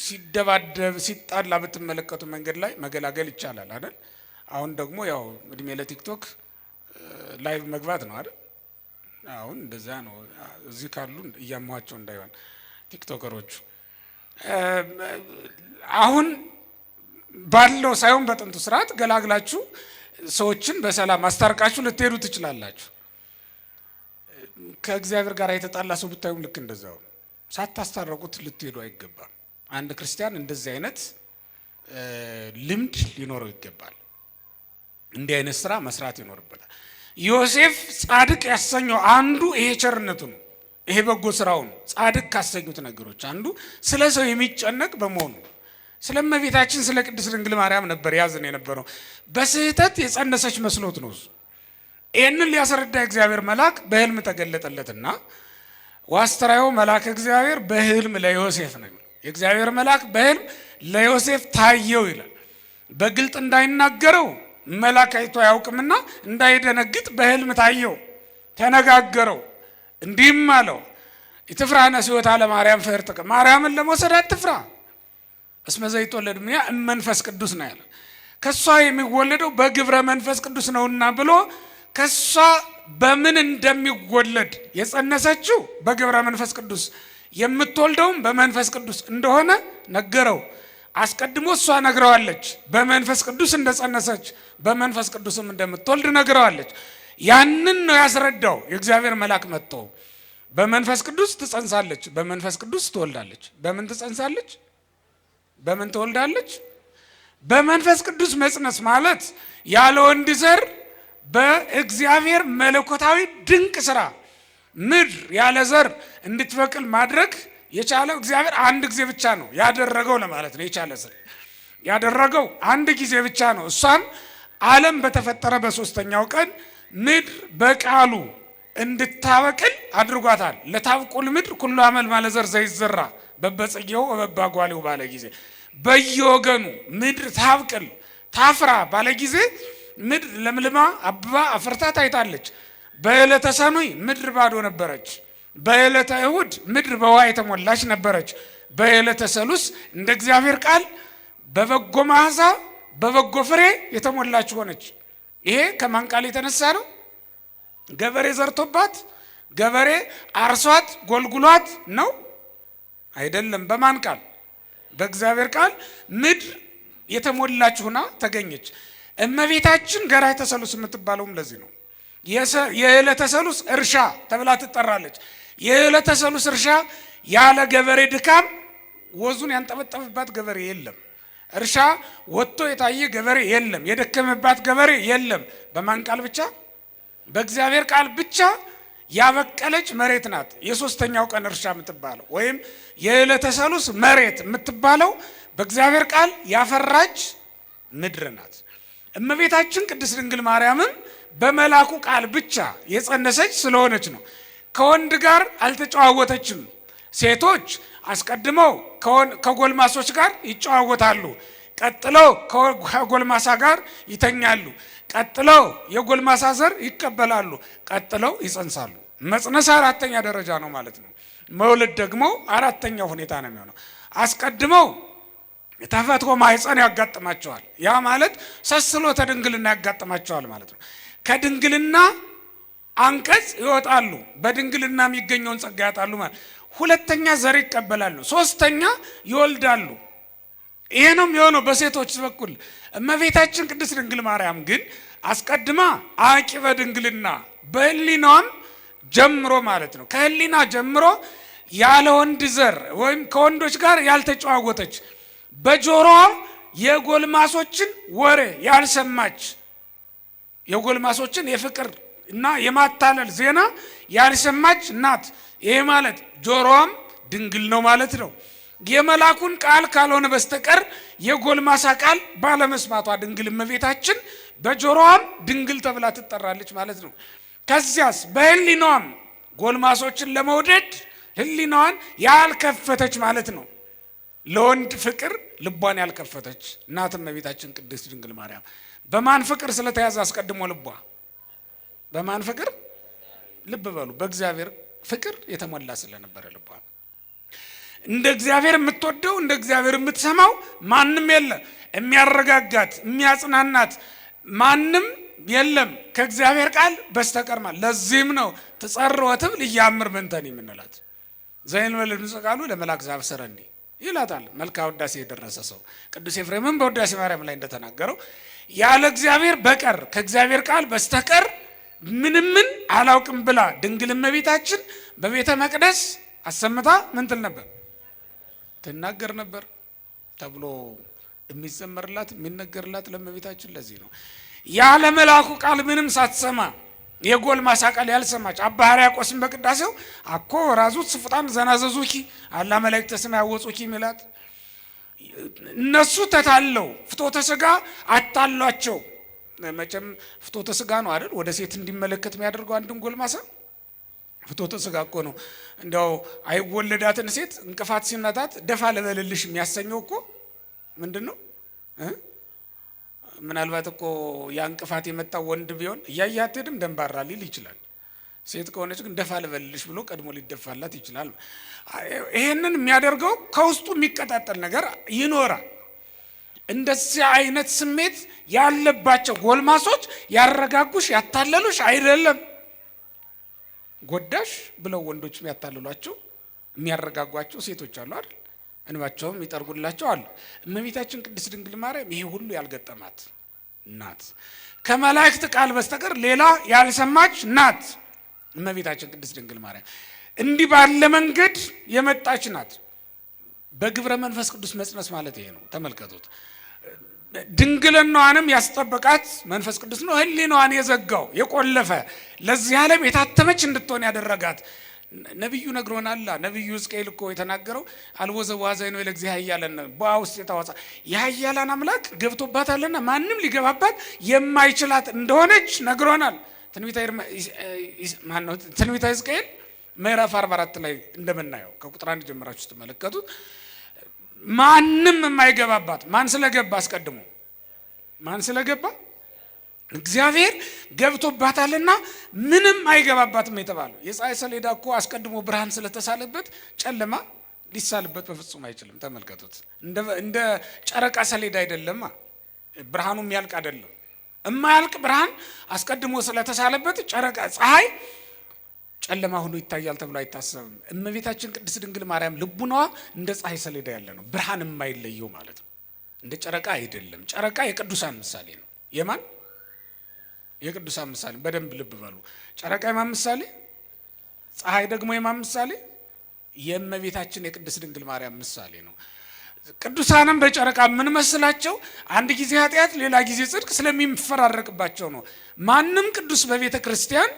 ሲደባደብ ሲጣላ ብትመለከቱ መንገድ ላይ መገላገል ይቻላል አይደል? አሁን ደግሞ ያው እድሜ ለቲክቶክ ላይቭ መግባት ነው አይደል? አሁን እንደዛ ነው። እዚህ ካሉ እያሟቸው እንዳይሆን ቲክቶከሮቹ አሁን ባለው ሳይሆን በጥንቱ ስርዓት ገላግላችሁ ሰዎችን በሰላም አስታርቃችሁ ልትሄዱ ትችላላችሁ። ከእግዚአብሔር ጋር የተጣላ ሰው ብታዩም ልክ እንደዛው ሳታስታረቁት ልትሄዱ አይገባም። አንድ ክርስቲያን እንደዚህ አይነት ልምድ ሊኖረው ይገባል። እንዲህ አይነት ስራ መስራት ይኖርበታል። ዮሴፍ ጻድቅ ያሰኘው አንዱ ይሄ ቸርነቱ ነው። ይሄ በጎ ስራው ነው። ጻድቅ ካሰኙት ነገሮች አንዱ ስለ ሰው የሚጨነቅ በመሆኑ ስለ እመቤታችን ስለ ቅድስት ድንግል ማርያም ነበር ያዝን የነበረው። በስህተት የጸነሰች መስሎት ነው። ይህንን ሊያስረዳ እግዚአብሔር መልአክ በህልም ተገለጠለትና ዋስተራዮ መልአክ እግዚአብሔር በህልም ለዮሴፍ ነው። የእግዚአብሔር መልአክ በህልም ለዮሴፍ ታየው ይላል። በግልጥ እንዳይናገረው መልአክ አይቶ አያውቅምና እንዳይደነግጥ በህልም ታየው፣ ተነጋገረው። እንዲህም አለው ኢትፍራ ነሲዮታ ለማርያም ፈርጥቅ፣ ማርያምን ለመውሰድ አትፍራ፣ እስመ ዘይትወለድ እምኔሃ እመንፈስ ቅዱስ ነው ያለ። ከሷ የሚወለደው በግብረ መንፈስ ቅዱስ ነውና ብሎ ከሷ በምን እንደሚወለድ የጸነሰችው በግብረ መንፈስ ቅዱስ የምትወልደውም በመንፈስ ቅዱስ እንደሆነ ነገረው። አስቀድሞ እሷ ነግረዋለች፣ በመንፈስ ቅዱስ እንደጸነሰች በመንፈስ ቅዱስም እንደምትወልድ ነግረዋለች። ያንን ነው ያስረዳው። የእግዚአብሔር መልአክ መጥቶ በመንፈስ ቅዱስ ትጸንሳለች፣ በመንፈስ ቅዱስ ትወልዳለች። በምን ትጸንሳለች? በምን ትወልዳለች? በመንፈስ ቅዱስ መጽነስ ማለት ያለ ወንድ ዘር በእግዚአብሔር መለኮታዊ ድንቅ ስራ ምድር ያለ ዘር እንድትበቅል ማድረግ የቻለው እግዚአብሔር አንድ ጊዜ ብቻ ነው ያደረገው ለማለት ነው። የቻለ ዘር ያደረገው አንድ ጊዜ ብቻ ነው። እሷም ዓለም በተፈጠረ በሶስተኛው ቀን ምድር በቃሉ እንድታበቅል አድርጓታል። ለታብቁል ምድር ኩሉ አመል ማለዘር ዘይዘራ በበጽጌው በባጓሌው ባለ ጊዜ በየወገኑ ምድር ታብቅል ታፍራ ባለ ጊዜ ምድር ለምልማ አብባ አፍርታ ታይታለች። በዕለተ ሰኑይ ምድር ባዶ ነበረች። በዕለተ እሁድ ምድር በውሃ የተሞላች ነበረች። በዕለተ ሰሉስ እንደ እግዚአብሔር ቃል በበጎ መዓዛ በበጎ ፍሬ የተሞላች ሆነች። ይሄ ከማን ቃል የተነሳ ነው? ገበሬ ዘርቶባት ገበሬ አርሷት ጎልጉሏት ነው አይደለም። በማን ቃል? በእግዚአብሔር ቃል ምድር የተሞላች ሆና ተገኘች። እመቤታችን ገራይተ ሰሉስ የምትባለውም ለዚህ ነው። የዕለተ ሰሉስ እርሻ ተብላ ትጠራለች። የዕለተ ሰሉስ እርሻ ያለ ገበሬ ድካም ወዙን ያንጠበጠበባት ገበሬ የለም። እርሻ ወጥቶ የታየ ገበሬ የለም። የደከመባት ገበሬ የለም። በማን ቃል ብቻ? በእግዚአብሔር ቃል ብቻ ያበቀለች መሬት ናት። የሶስተኛው ቀን እርሻ የምትባለው ወይም የዕለተ ሰሉስ መሬት የምትባለው በእግዚአብሔር ቃል ያፈራች ምድር ናት። እመቤታችን ቅድስት ድንግል ማርያምም በመላኩ ቃል ብቻ የጸነሰች ስለሆነች ነው። ከወንድ ጋር አልተጨዋወተችም። ሴቶች አስቀድመው ከጎልማሶች ጋር ይጨዋወታሉ፣ ቀጥለው ከጎልማሳ ጋር ይተኛሉ፣ ቀጥለው የጎልማሳ ዘር ይቀበላሉ፣ ቀጥለው ይጸንሳሉ። መጽነስ አራተኛ ደረጃ ነው ማለት ነው። መውለድ ደግሞ አራተኛው ሁኔታ ነው የሚሆነው። አስቀድመው ተፈትሮ ማህፀን ያጋጥማቸዋል። ያ ማለት ሰስሎተ ድንግልና ያጋጥማቸዋል ማለት ነው። ከድንግልና አንቀጽ ይወጣሉ፣ በድንግልና የሚገኘውን ጸጋ ያጣሉ ማለት። ሁለተኛ ዘር ይቀበላሉ፣ ሶስተኛ ይወልዳሉ። ይሄ ነው የሚሆነው በሴቶች በኩል። እመቤታችን ቅድስት ድንግል ማርያም ግን አስቀድማ አቂበ ድንግልና በህሊናዋም ጀምሮ ማለት ነው፣ ከህሊና ጀምሮ ያለ ወንድ ዘር ወይም ከወንዶች ጋር ያልተጨዋወተች፣ በጆሮዋ የጎልማሶችን ወሬ ያልሰማች፣ የጎልማሶችን የፍቅር እና የማታለል ዜና ያልሰማች ናት። ይሄ ማለት ጆሮዋም ድንግል ነው ማለት ነው። የመላኩን ቃል ካልሆነ በስተቀር የጎልማሳ ቃል ባለመስማቷ ድንግል እመቤታችን በጆሮዋም ድንግል ተብላ ትጠራለች ማለት ነው። ከዚያስ በህሊናዋም ጎልማሶችን ለመውደድ ህሊናዋን ያልከፈተች ማለት ነው። ለወንድ ፍቅር ልቧን ያልከፈተች እናት እመቤታችን ቅድስት ድንግል ማርያም በማን ፍቅር ስለተያዘ አስቀድሞ ልቧ በማን ፍቅር? ልብ በሉ፣ በእግዚአብሔር ፍቅር የተሞላ ስለነበረ ልቧ እንደ እግዚአብሔር የምትወደው እንደ እግዚአብሔር የምትሰማው ማንም የለ። የሚያረጋጋት የሚያጽናናት ማንም የለም ከእግዚአብሔር ቃል በስተቀር ማለት። ለዚህም ነው ትጸርወትም ልያምር ምንተን የምንላት ዘይን መልንጽ ቃሉ ለመላክ ዛብሰረኒ ይላታል። መልካ ውዳሴ የደረሰ ሰው ቅዱስ ኤፍሬምም በውዳሴ ማርያም ላይ እንደተናገረው ያለ እግዚአብሔር በቀር ከእግዚአብሔር ቃል በስተቀር ምንምን አላውቅም ብላ ድንግል እመቤታችን በቤተ መቅደስ አሰምታ ምን ትል ነበር? ትናገር ነበር ተብሎ የሚዘመርላት የሚነገርላት ለእመቤታችን ለዚህ ነው። ያለ መልአኩ ቃል ምንም ሳትሰማ የጎልማሳ ቃል ያልሰማች አባ ሕርያቆስም በቅዳሴው አኮ ራዙት ስፉጣን ዘናዘዙኪ አላ መላእክተ ሰማይ ያወጹኪ ሚላት እነሱ ተታለው ፍቶተ ሥጋ አታሏቸው። መቼም ፍቶተ ሥጋ ነው አይደል ወደ ሴት እንዲመለከት የሚያደርገው አንድን ጎልማሳ ፍቶተ ሥጋ እኮ ነው። እንደው አይወለዳትን ሴት እንቅፋት ሲነታት ደፋ ልበልልሽ የሚያሰኘው እኮ ምንድን ነው? ምናልባት እኮ ያ እንቅፋት የመጣው ወንድ ቢሆን እያየህ አትሄድም ደንባራ ሊል ይችላል። ሴት ከሆነች ግን ደፋ ልበልልሽ ብሎ ቀድሞ ሊደፋላት ይችላል። ይሄንን የሚያደርገው ከውስጡ የሚቀጣጠል ነገር ይኖራል። እንደዚህ አይነት ስሜት ያለባቸው ጎልማሶች ያረጋጉሽ ያታለሉሽ አይደለም ጎዳሽ ብለው ወንዶች የሚያታልሏቸው የሚያረጋጓቸው ሴቶች አሉ አይደል? እንባቸውም ይጠርጉላቸው አሉ። እመቤታችን ቅድስት ድንግል ማርያም ይሄ ሁሉ ያልገጠማት ናት። ከመላእክት ቃል በስተቀር ሌላ ያልሰማች ናት። እመቤታችን ቅድስት ድንግል ማርያም እንዲህ ባለ መንገድ የመጣች ናት። በግብረ መንፈስ ቅዱስ መጽነስ ማለት ይሄ ነው። ተመልከቱት። ድንግልናዋንም ያስጠበቃት መንፈስ ቅዱስ ነው። ሕሊናዋን የዘጋው የቆለፈ ለዚህ ዓለም የታተመች እንድትሆን ያደረጋት ነብዩ ነግሮናል። ነብዩ ሕዝቅኤል እኮ የተናገረው አልወዘዋዘይ ነው ለእግዚአብሔር ኃያላን በውስጥ ውስጥ የታወጻ የኃያላን አምላክ ገብቶባታልና ማንም ሊገባባት የማይችላት እንደሆነች ነግሮናል። ትንቢተ ሕዝቅኤል ምዕራፍ 44 ላይ እንደምናየው ከቁጥር 1 ጀምራችሁ ስትመለከቱት ማንም የማይገባባት ማን ስለገባ አስቀድሞ ማን ስለገባ እግዚአብሔር ገብቶባታልና ምንም አይገባባትም የተባለው። የፀሐይ ሰሌዳ እኮ አስቀድሞ ብርሃን ስለተሳለበት ጨለማ ሊሳልበት በፍጹም አይችልም። ተመልከቱት። እንደ ጨረቃ ሰሌዳ አይደለማ። ብርሃኑ የሚያልቅ አይደለም። የማያልቅ ብርሃን አስቀድሞ ስለተሳለበት ጨረቃ ፀሐይ ጨለማ ሆኖ ይታያል ተብሎ አይታሰብም። እመቤታችን ቅድስት ድንግል ማርያም ልቡናዋ እንደ ፀሐይ ሰሌዳ ያለ ነው። ብርሃን የማይለየው ማለት ነው። እንደ ጨረቃ አይደለም። ጨረቃ የቅዱሳን ምሳሌ ነው። የማን የቅዱሳን ምሳሌ? በደንብ ልብ በሉ። ጨረቃ የማን ምሳሌ? ፀሐይ ደግሞ የማን ምሳሌ? የእመቤታችን የቅድስት ድንግል ማርያም ምሳሌ ነው። ቅዱሳንም በጨረቃ ምን መስላቸው? አንድ ጊዜ ኃጢአት ሌላ ጊዜ ጽድቅ ስለሚፈራረቅባቸው ነው። ማንም ቅዱስ በቤተ ክርስቲያን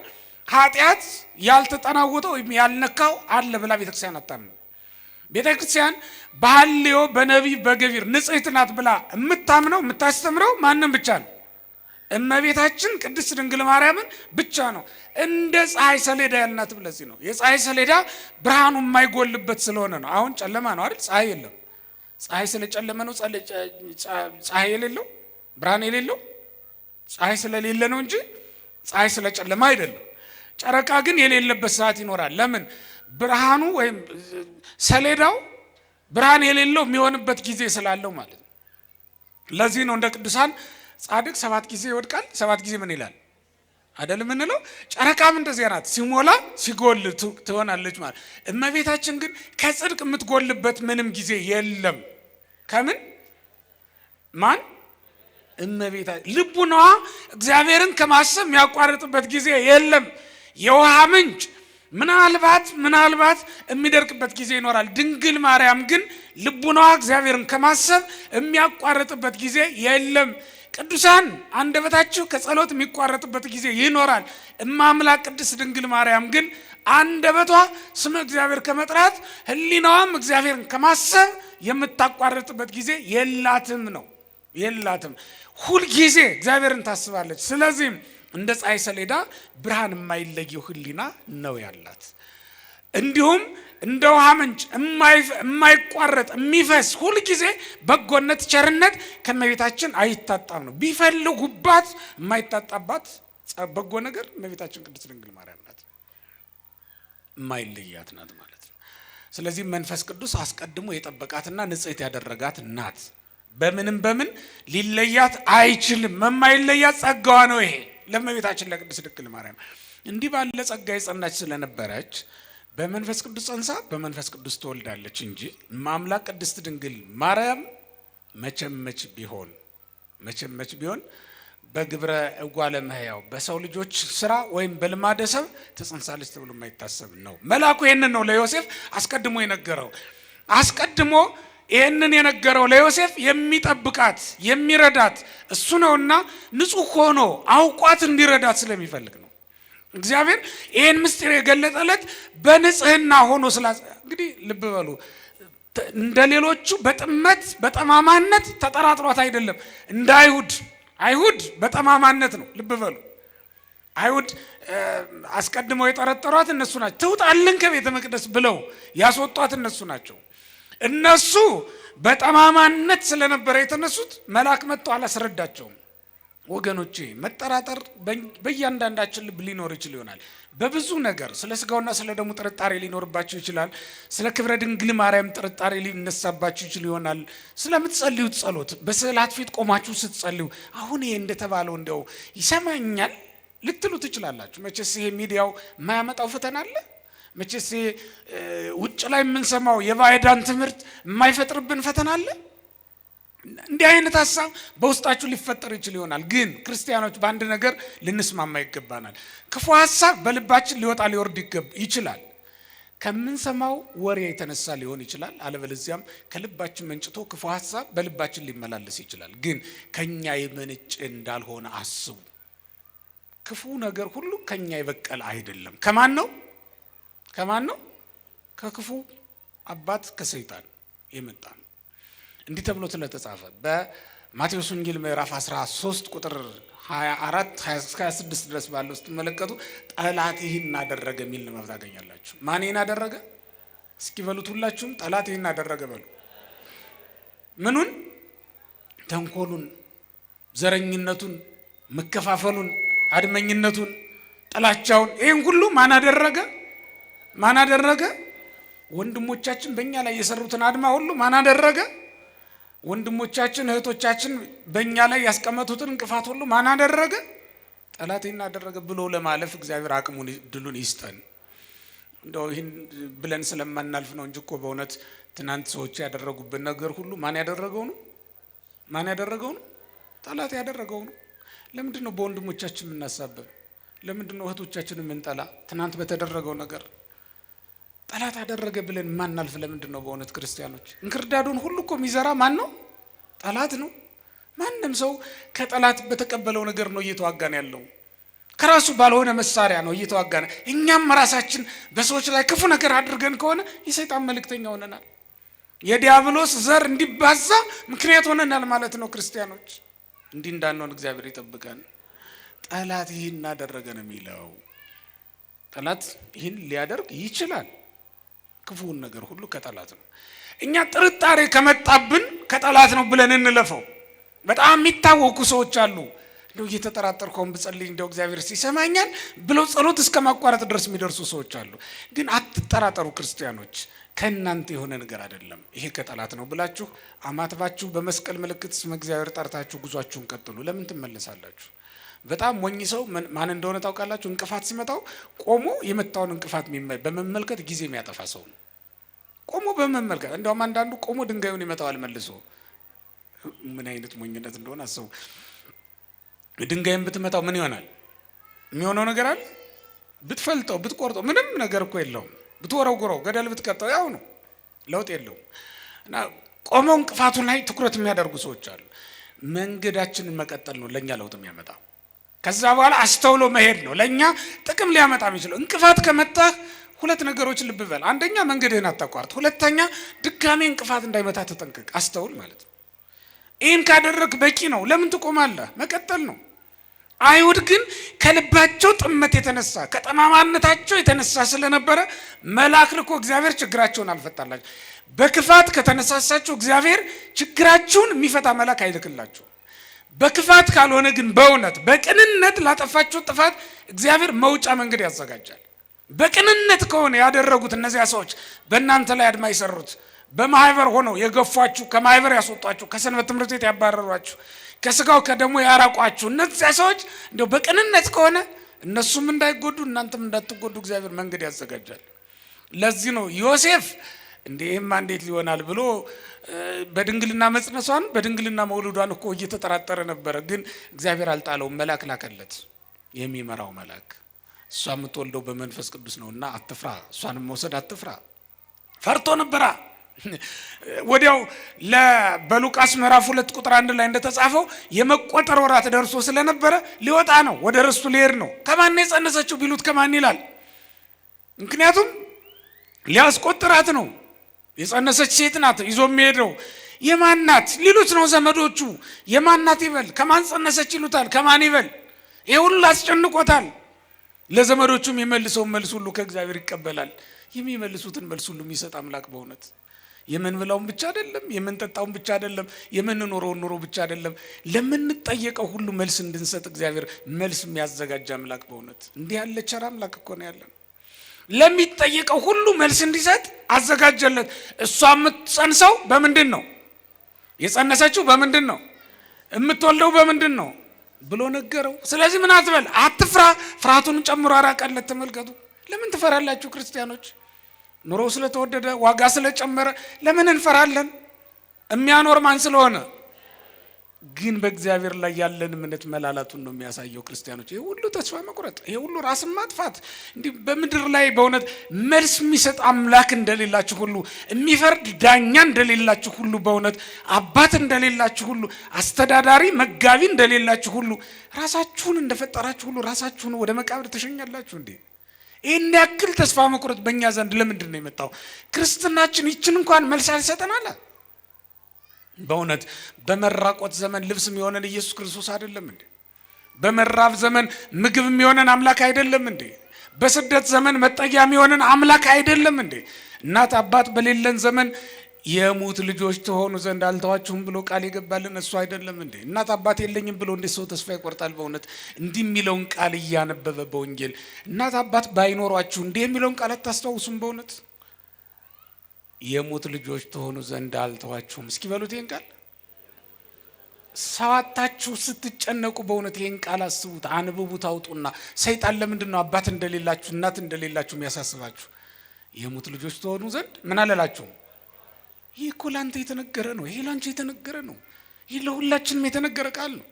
ኃጢአት ያልተጠናወተው ወይም ያልነካው አለ ብላ ቤተክርስቲያን አታምንም። ቤተክርስቲያን በሐልዮ በነቢብ በገቢር ንጽሕት ናት ብላ የምታምነው የምታስተምረው ማንም ብቻ ነው? እመቤታችን ቅድስት ድንግል ማርያምን ብቻ ነው። እንደ ፀሐይ ሰሌዳ ያልናት ብለዚህ ነው። የፀሐይ ሰሌዳ ብርሃኑ የማይጎልበት ስለሆነ ነው። አሁን ጨለማ ነው አይደል? ፀሐይ የለም። ፀሐይ ስለጨለመ ነው ፀሐይ የሌለው ብርሃን የሌለው። ፀሐይ ስለሌለ ነው እንጂ ፀሐይ ስለጨለመ አይደለም። ጨረቃ ግን የሌለበት ሰዓት ይኖራል። ለምን? ብርሃኑ ወይም ሰሌዳው ብርሃን የሌለው የሚሆንበት ጊዜ ስላለው ማለት ነው። ለዚህ ነው እንደ ቅዱሳን ጻድቅ 7 ጊዜ ይወድቃል 7 ጊዜ ምን ይላል አይደለም እንለው። ጨረቃም እንደዚያ ናት። ሲሞላ ሲጎል ትሆናለች ማለት። እመቤታችን ግን ከጽድቅ የምትጎልበት ምንም ጊዜ የለም። ከምን ማን? እመቤታችን ልቡናዋ እግዚአብሔርን ከማሰብ የሚያቋርጥበት ጊዜ የለም። የውሃ ምንጭ ምናልባት የሚደርቅበት ጊዜ ይኖራል። ድንግል ማርያም ግን ልቡናዋ እግዚአብሔርን ከማሰብ የሚያቋርጥበት ጊዜ የለም። ቅዱሳን አንደበታቸው ከጸሎት የሚቋረጥበት ጊዜ ይኖራል። እማምላክ ቅድስት ድንግል ማርያም ግን አንደበቷ ስመ እግዚአብሔር ከመጥራት ሕሊናዋም እግዚአብሔርን ከማሰብ የምታቋርጥበት ጊዜ የላትም ነው የላትም። ሁልጊዜ እግዚአብሔርን ታስባለች። ስለዚህም እንደ ፀሐይ ሰሌዳ ብርሃን የማይለየው ሕሊና ነው ያላት። እንዲሁም እንደ ውሃ ምንጭ የማይቋረጥ የሚፈስ ሁልጊዜ በጎነት ቸርነት ከእመቤታችን አይታጣም ነው። ቢፈልጉባት የማይታጣባት በጎ ነገር እመቤታችን ቅድስት ድንግል ማርያም ናት። የማይለያት ናት ማለት ነው። ስለዚህ መንፈስ ቅዱስ አስቀድሞ የጠበቃትና ንጽሕት ያደረጋት ናት። በምን ሊለያት አይችልም። የማይለያት ጸጋዋ ነው ይሄ። ለእመቤታችን ለቅድስት ድንግል ማርያም እንዲህ ባለ ጸጋ የጸናች ስለነበረች በመንፈስ ቅዱስ ጸንሳ በመንፈስ ቅዱስ ትወልዳለች እንጂ ማምላክ ቅድስት ድንግል ማርያም መቼመች ቢሆን በግብረ እጓለ እመሕያው በሰው ልጆች ስራ ወይም በልማደ ሰብ ተጸንሳለች ተብሎ የማይታሰብ ነው። መልአኩ ይህንን ነው ለዮሴፍ አስቀድሞ የነገረው። አስቀድሞ ይህንን የነገረው ለዮሴፍ የሚጠብቃት የሚረዳት እሱ ነውና ንጹሕ ሆኖ አውቋት እንዲረዳት ስለሚፈልግ ነው። እግዚአብሔር ይህን ምስጢር የገለጠለት በንጽህና ሆኖ እንግዲህ ልብ በሉ፣ እንደ ሌሎቹ በጥመት በጠማማነት ተጠራጥሯት አይደለም። እንደ አይሁድ በጠማማነት ነው። ልብ በሉ፣ አይሁድ አስቀድመው የጠረጠሯት እነሱ ናቸው። ትውጣልን ከቤተ መቅደስ ብለው ያስወጧት እነሱ ናቸው። እነሱ በጠማማነት ስለነበረ የተነሱት መልአክ መጥቶ አላስረዳቸውም። ወገኖቼ መጠራጠር በእያንዳንዳችን ልብ ሊኖር ይችል ይሆናል። በብዙ ነገር ስለ ስጋውና ስለ ደሙ ጥርጣሬ ሊኖርባችሁ ይችላል። ስለ ክብረ ድንግል ማርያም ጥርጣሬ ሊነሳባችሁ ይችል ይሆናል። ስለምትጸልዩት ጸሎት በስዕላት ፊት ቆማችሁ ስትጸልዩ አሁን ይሄ እንደተባለው እንደው ይሰማኛል ልትሉ ትችላላችሁ። መቼስ ይሄ ሚዲያው የማያመጣው ፈተና አለ? መቼስ ውጭ ላይ የምንሰማው የባዕዳን ትምህርት የማይፈጥርብን ፈተና አለ? እንዲህ አይነት ሀሳብ በውስጣችሁ ሊፈጠር ይችል ይሆናል። ግን ክርስቲያኖች በአንድ ነገር ልንስማማ ይገባናል። ክፉ ሀሳብ በልባችን ሊወጣ ሊወርድ ይችላል። ከምንሰማው ወሬ የተነሳ ሊሆን ይችላል። አለበለዚያም ከልባችን መንጭቶ ክፉ ሀሳብ በልባችን ሊመላለስ ይችላል። ግን ከኛ የመነጨ እንዳልሆነ አስቡ። ክፉ ነገር ሁሉ ከኛ የበቀለ አይደለም። ከማን ነው? ከክፉ አባት ከሰይጣን የመጣ ነው። እንዲህ ተብሎ ስለተጻፈ በማቴዎስ ወንጌል ምዕራፍ 13 ቁጥር 24 26 ድረስ ባለው ስትመለከቱ ጠላት ይህን አደረገ የሚል ነው ታገኛላችሁ። ማን ይህን አደረገ? እስኪ በሉት ሁላችሁም፣ ጠላት ይህን አደረገ በሉ። ምኑን? ተንኮሉን፣ ዘረኝነቱን፣ መከፋፈሉን፣ አድመኝነቱን፣ ጥላቻውን፣ ይህን ሁሉ ማን አደረገ? ወንድሞቻችን በእኛ ላይ የሰሩትን አድማ ሁሉ ማን አደረገ? ወንድሞቻችን እህቶቻችን በእኛ ላይ ያስቀመጡትን እንቅፋት ሁሉ ማን አደረገ? ጠላት ይህን አደረገ ብሎ ለማለፍ እግዚአብሔር አቅሙን ድሉን ይስጠን። እንደው ይህን ብለን ስለማናልፍ ነው እንጂ እኮ በእውነት ትናንት ሰዎች ያደረጉብን ነገር ሁሉ ማን ያደረገው ነው? ጠላት ያደረገው ነው። ለምንድን ነው በወንድሞቻችን የምናሳበብ? ለምንድን ነው እህቶቻችን የምንጠላ? ትናንት በተደረገው ነገር ጠላት አደረገ ብለን ማናልፍ ለምንድን ነው? በእውነት ክርስቲያኖች እንክርዳዱን ሁሉ እኮ የሚዘራ ማን ነው? ጠላት ነው። ማንም ሰው ከጠላት በተቀበለው ነገር ነው እየተዋጋን ያለው። ከራሱ ባልሆነ መሳሪያ ነው እየተዋጋን። እኛም ራሳችን በሰዎች ላይ ክፉ ነገር አድርገን ከሆነ የሰይጣን መልእክተኛ ሆነናል። የዲያብሎስ ዘር እንዲባዛ ምክንያት ሆነናል ማለት ነው። ክርስቲያኖች እንዲህ እንዳንሆን እግዚአብሔር ይጠብቀን። ጠላት ይህን አደረገ ነው የሚለው። ጠላት ይህን ሊያደርግ ይችላል። ክፉውን ነገር ሁሉ ከጠላት ነው። እኛ ጥርጣሬ ከመጣብን ከጠላት ነው ብለን እንለፈው። በጣም የሚታወቁ ሰዎች አሉ። እንደው እየተጠራጠርኩ ብጸልይ እንደው እግዚአብሔር ሲሰማኛል ብለው ጸሎት እስከ ማቋረጥ ድረስ የሚደርሱ ሰዎች አሉ። ግን አትጠራጠሩ ክርስቲያኖች፣ ከእናንተ የሆነ ነገር አይደለም። ይሄ ከጠላት ነው ብላችሁ አማትባችሁ በመስቀል ምልክት ስመ እግዚአብሔር ጠርታችሁ ጉዟችሁን ቀጥሉ። ለምን ትመለሳላችሁ? በጣም ሞኝ ሰው ማን እንደሆነ ታውቃላችሁ? እንቅፋት ሲመጣው ቆሞ የመታውን እንቅፋት በመመልከት ጊዜ የሚያጠፋ ሰው ነው። ቆሞ በመመልከት እንደውም አንዳንዱ ቆሞ ድንጋዩን ይመታዋል መልሶ። ምን አይነት ሞኝነት እንደሆነ አስቡ። ድንጋይን ብትመታው ምን ይሆናል? የሚሆነው ነገር አለ? ብትፈልጠው ብትቆርጠው ምንም ነገር እኮ የለውም። ብትወረውረው ገደል ብትቀጠው ያው ነው፣ ለውጥ የለውም። እና ቆመው እንቅፋቱ ላይ ትኩረት የሚያደርጉ ሰዎች አሉ። መንገዳችንን መቀጠል ነው ለኛ ለውጥ የሚያመጣ። ከዛ በኋላ አስተውሎ መሄድ ነው ለኛ ጥቅም ሊያመጣ የሚችለው። እንቅፋት ከመጣህ ሁለት ነገሮች ልብ በል። አንደኛ መንገድህን አታቋርጥ። ሁለተኛ ድጋሜ እንቅፋት እንዳይመታ ተጠንቀቅ፣ አስተውል ማለት ነው። ይህን ካደረግ በቂ ነው። ለምን ትቆማለህ? መቀጠል ነው። አይሁድ ግን ከልባቸው ጥመት የተነሳ ከጠማማነታቸው የተነሳ ስለነበረ መልአክ ልኮ እግዚአብሔር ችግራቸውን አልፈታላቸው። በክፋት ከተነሳሳችሁ እግዚአብሔር ችግራችሁን የሚፈታ መልአክ አይልክላችሁ። በክፋት ካልሆነ ግን በእውነት በቅንነት ላጠፋችሁ ጥፋት እግዚአብሔር መውጫ መንገድ ያዘጋጃል። በቅንነት ከሆነ ያደረጉት እነዚያ ሰዎች በእናንተ ላይ አድማ የሰሩት በማህበር ሆነው የገፏችሁ፣ ከማህበር ያስወጧችሁ፣ ከሰንበት ትምህርት ቤት ያባረሯችሁ፣ ከስጋው ከደሙ ያራቋችሁ እነዚያ ሰዎች እንደው በቅንነት ከሆነ እነሱም እንዳይጎዱ እናንተም እንዳትጎዱ እግዚአብሔር መንገድ ያዘጋጃል። ለዚህ ነው ዮሴፍ እንዴማ እንዴት ሊሆናል ብሎ በድንግልና መጽነሷን በድንግልና መውለዷን እኮ እየተጠራጠረ ነበረ። ግን እግዚአብሔር አልጣለውም፣ መልአክ ላከለት፣ የሚመራው መልአክ። እሷ የምትወልደው በመንፈስ ቅዱስ ነውና አትፍራ፣ እሷንም መውሰድ አትፍራ። ፈርቶ ነበራ። ወዲያው በሉቃስ ምዕራፍ 2 ቁጥር 1 ላይ እንደተጻፈው የመቆጠር ወራት ደርሶ ስለነበረ ሊወጣ ነው፣ ወደ ርስቱ ሊሄድ ነው። ከማን የጸነሰችው ቢሉት ከማን ይላል? ምክንያቱም ሊያስቆጥራት ነው። የጸነሰች ሴት ናት። ይዞ የሚሄደው የማን ናት ሊሉት ነው ዘመዶቹ። የማን ናት ይበል፣ ከማን ጸነሰች ይሉታል፣ ከማን ይበል። ይሄ ሁሉ አስጨንቆታል። ለዘመዶቹም የመልሰውን መልስ ሁሉ ከእግዚአብሔር ይቀበላል። የሚመልሱትን መልስ ሁሉ የሚሰጥ አምላክ በእውነት የምንበላውን ብቻ አይደለም፣ የምንጠጣውን ብቻ አይደለም፣ የምንኖረውን ኑሮ ብቻ አይደለም፣ ለምንጠየቀው ሁሉ መልስ እንድንሰጥ እግዚአብሔር መልስ የሚያዘጋጅ አምላክ በእውነት እንዲህ ያለ ቸር አምላክ እኮ ነው ያለን። ለሚጠየቀው ሁሉ መልስ እንዲሰጥ አዘጋጀለት። እሷ የምትጸንሰው በምንድን ነው? የጸነሰችው በምንድን ነው? የምትወልደው በምንድን ነው ብሎ ነገረው። ስለዚህ ምን አትበል፣ አትፍራ። ፍርሃቱን ጨምሮ አራቀለት። ተመልከቱ። ለምን ትፈራላችሁ ክርስቲያኖች? ኑሮ ስለተወደደ ዋጋ ስለጨመረ ለምን እንፈራለን? የሚያኖር ማን ስለሆነ? ግን በእግዚአብሔር ላይ ያለን እምነት መላላቱን ነው የሚያሳየው። ክርስቲያኖች ይሄ ሁሉ ተስፋ መቁረጥ፣ ይሄ ሁሉ ራስን ማጥፋት፣ እንዲህ በምድር ላይ በእውነት መልስ የሚሰጥ አምላክ እንደሌላችሁ ሁሉ፣ የሚፈርድ ዳኛ እንደሌላችሁ ሁሉ፣ በእውነት አባት እንደሌላችሁ ሁሉ፣ አስተዳዳሪ መጋቢ እንደሌላችሁ ሁሉ፣ ራሳችሁን እንደፈጠራችሁ ሁሉ ራሳችሁን ወደ መቃብር ተሸኛላችሁ እንዴ? ይህን ያክል ተስፋ መቁረጥ በእኛ ዘንድ ለምንድን ነው የመጣው? ክርስትናችን ይችን እንኳን መልስ አልሰጠናል። በእውነት በመራቆት ዘመን ልብስ የሚሆነን ኢየሱስ ክርስቶስ አይደለም እንዴ? በመራብ ዘመን ምግብ የሚሆነን አምላክ አይደለም እንዴ? በስደት ዘመን መጠጊያ የሚሆነን አምላክ አይደለም እንዴ? እናት አባት በሌለን ዘመን የሙት ልጆች ተሆኑ ዘንድ አልተዋችሁም ብሎ ቃል የገባልን እሱ አይደለም እንዴ? እናት አባት የለኝም ብሎ እንዴት ሰው ተስፋ ይቆርጣል? በእውነት እንዲህ የሚለውን ቃል እያነበበ በወንጌል እናት አባት ባይኖሯችሁ እንዲህ የሚለውን ቃል አታስታውሱም? በእውነት የሙት ልጆች ተሆኑ ዘንድ አልተዋችሁም። እስኪ በሉት ይህን ቃል። ሰዋታችሁ ስትጨነቁ በእውነት ይህን ቃል አስቡት፣ አንብቡት፣ አውጡና። ሰይጣን ለምንድን ነው አባት እንደሌላችሁ እናት እንደሌላችሁ የሚያሳስባችሁ? የሙት ልጆች ተሆኑ ዘንድ ምን አለላችሁ? ይህ እኮ ላንተ የተነገረ ነው። ይሄ ላንቺ የተነገረ ነው። ይህ ለሁላችንም የተነገረ ቃል ነው።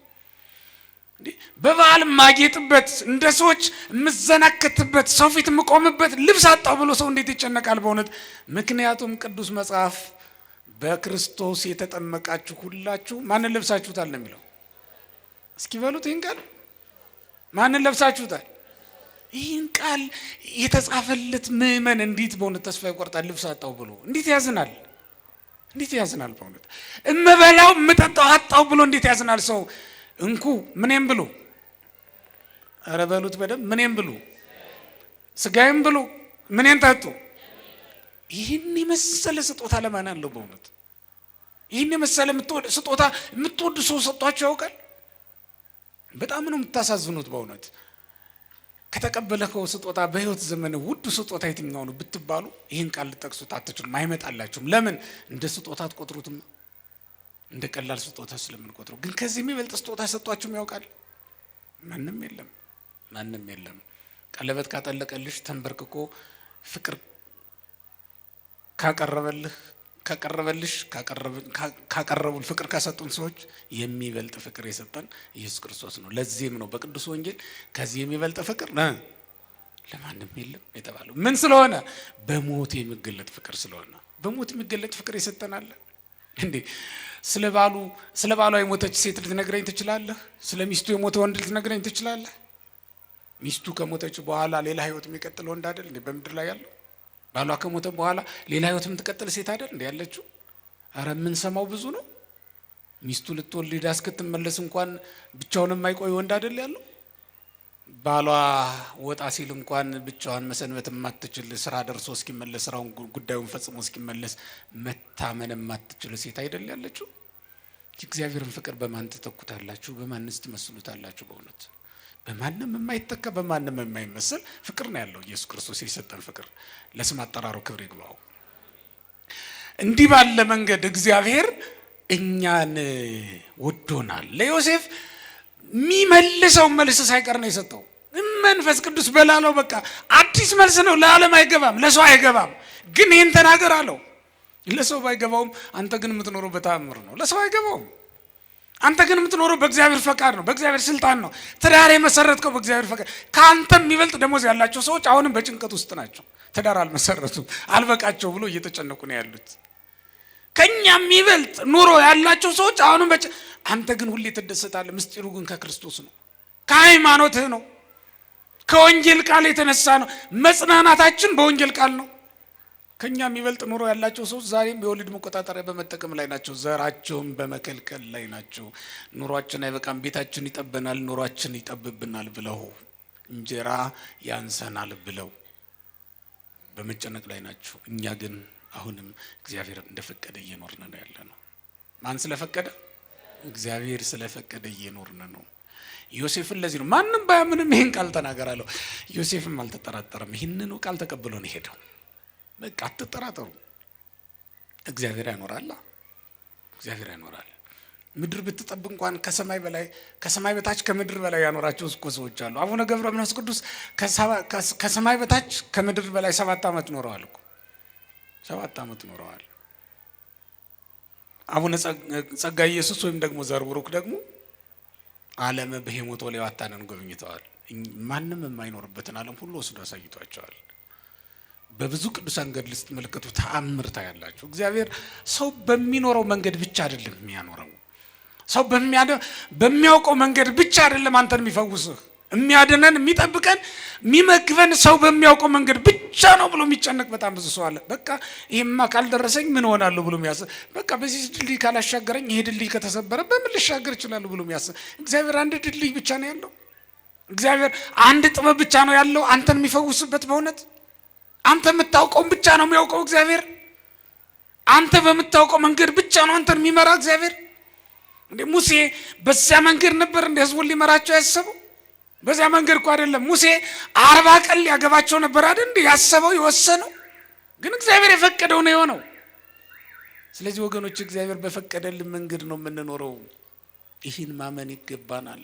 በበዓል ማጌጥበት፣ እንደ ሰዎች የምዘናከትበት፣ ሰው ፊት የምቆምበት ልብስ አጣው ብሎ ሰው እንዴት ይጨነቃል? በእውነት ምክንያቱም ቅዱስ መጽሐፍ በክርስቶስ የተጠመቃችሁ ሁላችሁ ማንን ለብሳችሁታል ነው የሚለው። እስኪ በሉት ይህን ቃል ማንን ለብሳችሁታል? ይህን ቃል የተጻፈለት ምእመን እንዴት በእውነት ተስፋ ይቆርጣል? ልብስ አጣው ብሎ እንዴት ያዝናል? እንዴት ያዝናል? በእውነት እምበላው እምጠጣው አጣው ብሎ እንዴት ያዝናል ሰው? እንኩ ምንም ብሉ፣ ኧረ በሉት በደምብ ምንም ብሉ፣ ስጋዬም ብሉ፣ ምንም ጠጡ። ይህን የመሰለ ስጦታ ለማን አለው? በእውነት ይህን የመሰለ ስጦታ የምትወዱ ሰው ሰጧችሁ ያውቃል? በጣም ነው የምታሳዝኑት በእውነት። ከተቀበለከው ስጦታ በህይወት ዘመን ውዱ ስጦታ የትኛው ነው ብትባሉ ይህን ቃል ልጠቅሱት አትችሉም፣ አይመጣላችሁም። ለምን? እንደ ስጦታ አትቆጥሩትም፣ እንደ ቀላል ስጦታ ስለምንቆጥሩ። ግን ከዚህ የሚበልጥ ስጦታ ሰጧችሁም ያውቃል? ማንም የለም፣ ማንም የለም። ቀለበት ካጠለቀልሽ ተንበርክኮ ፍቅር ካቀረቡል ፍቅር ካሰጡን ሰዎች የሚበልጥ ፍቅር የሰጠን ኢየሱስ ክርስቶስ ነው። ለዚህም ነው በቅዱስ ወንጌል ከዚህ የሚበልጥ ፍቅር ለማንም የለም የተባለው። ምን ስለሆነ? በሞት የሚገለጥ ፍቅር ስለሆነ። በሞት የሚገለጥ ፍቅር የሰጠናል እንዴ? ስለ ባሏ የሞተች ሴት ልትነግረኝ ትችላለህ? ስለ ሚስቱ የሞተ ወንድ ልትነግረኝ ትችላለህ? ሚስቱ ከሞተች በኋላ ሌላ ህይወት የሚቀጥል ወንድ አይደል እንዴ በምድር ላይ ያለው? ባሏ ከሞተ በኋላ ሌላ ህይወት የምትቀጥል ሴት አይደል እንዴ ያለችው? አረ የምንሰማው ብዙ ነው። ሚስቱ ልትወልድ እስክትመለስ እንኳን ብቻውን የማይቆይ ወንድ አይደል ያለው? ባሏ ወጣ ሲል እንኳን ብቻዋን መሰንበት የማትችል ስራ ደርሶ እስኪመለስ ስራውን ጉዳዩን ፈጽሞ እስኪመለስ መታመን የማትችል ሴት አይደል ያለችው? እግዚአብሔርን ፍቅር በማን ትተኩታላችሁ? በማንስ ትመስሉታላችሁ? በእውነት በማንም የማይተካ በማንም የማይመስል ፍቅር ነው ያለው ኢየሱስ ክርስቶስ የሰጠን ፍቅር። ለስም አጠራሩ ክብር ይግባው። እንዲህ ባለ መንገድ እግዚአብሔር እኛን ወዶናል። ለዮሴፍ የሚመልሰው መልስ ሳይቀር ነው የሰጠው። መንፈስ ቅዱስ በላለው በቃ አዲስ መልስ ነው። ለዓለም አይገባም፣ ለሰው አይገባም፣ ግን ይህን ተናገር አለው። ለሰው ባይገባውም አንተ ግን የምትኖረው በተአምር ነው። ለሰው አይገባውም፣ አንተ ግን የምትኖረው በእግዚአብሔር ፈቃድ ነው፣ በእግዚአብሔር ስልጣን ነው። ትዳር የመሰረትከው በእግዚአብሔር ፈቃድ። ከአንተ የሚበልጥ ደሞዝ ያላቸው ሰዎች አሁንም በጭንቀት ውስጥ ናቸው። ትዳር አልመሰረቱም፣ አልበቃቸው ብሎ እየተጨነቁ ነው ያሉት። ከኛ የሚበልጥ ኑሮ ያላቸው ሰዎች አሁንም አንተ ግን ሁሌ ትደሰታለህ። ምስጢሩ ግን ከክርስቶስ ነው፣ ከሃይማኖትህ ነው፣ ከወንጌል ቃል የተነሳ ነው። መጽናናታችን በወንጌል ቃል ነው። ከኛ የሚበልጥ ኑሮ ያላቸው ሰዎች ዛሬም የወሊድ መቆጣጠሪያ በመጠቀም ላይ ናቸው። ዘራቸውን በመከልከል ላይ ናቸው። ኑሯችን አይበቃም፣ ቤታችን ይጠበናል፣ ኑሯችን ይጠብብናል ብለው እንጀራ ያንሰናል ብለው በመጨነቅ ላይ ናቸው። እኛ ግን አሁንም እግዚአብሔር እንደፈቀደ እየኖርን ነው ያለ ነው። ማን ስለፈቀደ? እግዚአብሔር ስለፈቀደ እየኖርን ነው። ዮሴፍን ለዚህ ነው ማንም ባያምንም ይሄን ቃል ተናገራለሁ። ዮሴፍም አልተጠራጠረም። ይህንኑ ቃል ተቀብሎ ነው ሄደው። በቃ አትጠራጠሩ፣ እግዚአብሔር ያኖራል፣ እግዚአብሔር ያኖራል። ምድር ብትጠብ እንኳን ከሰማይ በላይ ከሰማይ በታች ከምድር በላይ ያኖራቸው እኮ ሰዎች አሉ። አቡነ ገብረ መንፈስ ቅዱስ ከሰማይ በታች ከምድር በላይ 7 ዓመት ኖረዋል እኮ 7 ዓመት ኖረዋል። አቡነ ጸጋዬ ኢየሱስ ወይም ደግሞ ዘርቡሩክ ደግሞ ዓለም በሄሞቶ ሌዋታንን ጎብኝተዋል። ማንም የማይኖርበትን ዓለም ሁሉ ወስዶ አሳይቷቸዋል። በብዙ ቅዱሳን ገድል ስትመለከቱ ተአምር ታያላችሁ። እግዚአብሔር ሰው በሚኖረው መንገድ ብቻ አይደለም የሚያኖረው። ሰው በሚያውቀው መንገድ ብቻ አይደለም አንተን የሚፈውስህ፣ የሚያድነን፣ የሚጠብቀን፣ የሚመግበን ሰው በሚያውቀው መንገድ ብቻ ነው ብሎ የሚጨነቅ በጣም ብዙ ሰው አለ። በቃ ይሄማ ካልደረሰኝ ምን ሆናለሁ ብሎ የሚያስብ፣ በቃ በዚህ ድልድይ ካላሻገረኝ ይሄ ድልድይ ከተሰበረ በምን ልሻገር እችላለሁ ብሎ የሚያስብ። እግዚአብሔር አንድ ድልድይ ብቻ ነው ያለው። እግዚአብሔር አንድ ጥበብ ብቻ ነው ያለው አንተን የሚፈውስበት። በእውነት አንተ የምታውቀውን ብቻ ነው የሚያውቀው እግዚአብሔር። አንተ በምታውቀው መንገድ ብቻ ነው አንተን የሚመራ እግዚአብሔር። እንዴ ሙሴ በዚያ መንገድ ነበር እንደ ህዝቡን ሊመራቸው ያሰበው? በዚያ መንገድ እኮ አይደለም። ሙሴ 40 ቀን ሊያገባቸው ነበር አይደል እንዴ ያሰበው የወሰነው? ግን እግዚአብሔር የፈቀደው ነው የሆነው። ስለዚህ ወገኖች እግዚአብሔር በፈቀደልን መንገድ ነው የምንኖረው። ይህን ማመን ይገባናል።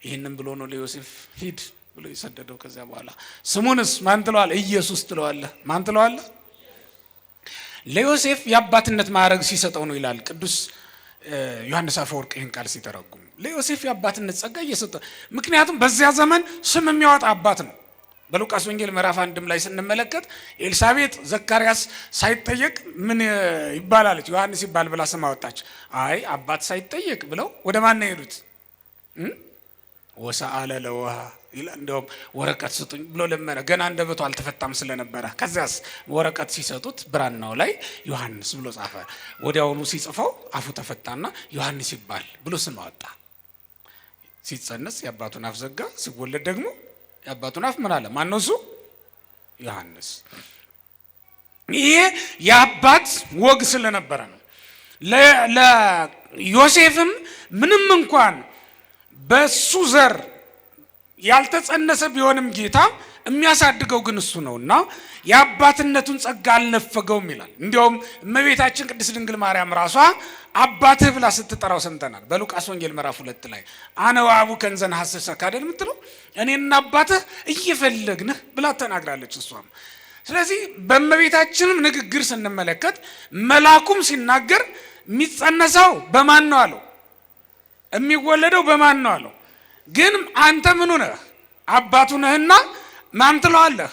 ይህንን ብሎ ነው ለዮሴፍ ሂድ ብሎ የሰደደው። ከዚያ በኋላ ስሙንስ ማን ትለዋለህ? ኢየሱስ ትለዋለህ። ማን ትለዋለህ? ለዮሴፍ የአባትነት ማዕረግ ሲሰጠው ነው ይላል ቅዱስ ዮሐንስ አፈወርቅ ይህን ቃል ሲተረጉም። ለዮሴፍ የአባትነት ጸጋ እየሰጠ፣ ምክንያቱም በዚያ ዘመን ስም የሚያወጣ አባት ነው። በሉቃስ ወንጌል ምዕራፍ 1 ላይ ስንመለከት ኤልሳቤጥ ዘካርያስ ሳይጠየቅ ምን ይባላለች? ዮሐንስ ይባል ብላ ስም አወጣች። አይ አባት ሳይጠየቅ ብለው ወደ ማን ነው የሄዱት? ወሰአለ ለውሃ ይላል። እንደውም ወረቀት ስጡኝ ብሎ ለመነ። ገና አንደበቱ አልተፈታም ስለነበረ። ከዚያስ ወረቀት ሲሰጡት ብራናው ላይ ዮሐንስ ብሎ ጻፈ። ወዲያውኑ ሲጽፈው አፉ ተፈታና ዮሐንስ ይባል ብሎ ስም አወጣ። ሲጸነስ የአባቱን አፍ ዘጋ። ሲወለድ ደግሞ የአባቱን አፍ ምን አለ? ማን ነው እሱ? ዮሐንስ። ይሄ የአባት ወግ ስለነበረ ነው። ለዮሴፍም ምንም እንኳን በሱ ዘር ያልተጸነሰ ቢሆንም ጌታ የሚያሳድገው ግን እሱ ነውና የአባትነቱን ጸጋ አልነፈገውም ይላል። እንዲያውም እመቤታችን ቅድስት ድንግል ማርያም ራሷ አባትህ ብላ ስትጠራው ሰምተናል። በሉቃስ ወንጌል ምዕራፍ 2 ላይ አነ ወአቡከ እንዘ ነሐስሰከ አይደል የምትለው? እኔና አባትህ እየፈለግንህ ብላ ተናግራለች እሷም። ስለዚህ በእመቤታችንም ንግግር ስንመለከት መልአኩም ሲናገር የሚጸነሰው በማን ነው አለው? የሚወለደው በማን ነው አለው? ግን አንተ ምኑ ነህ? አባቱ ነህና ማን ትለዋለህ?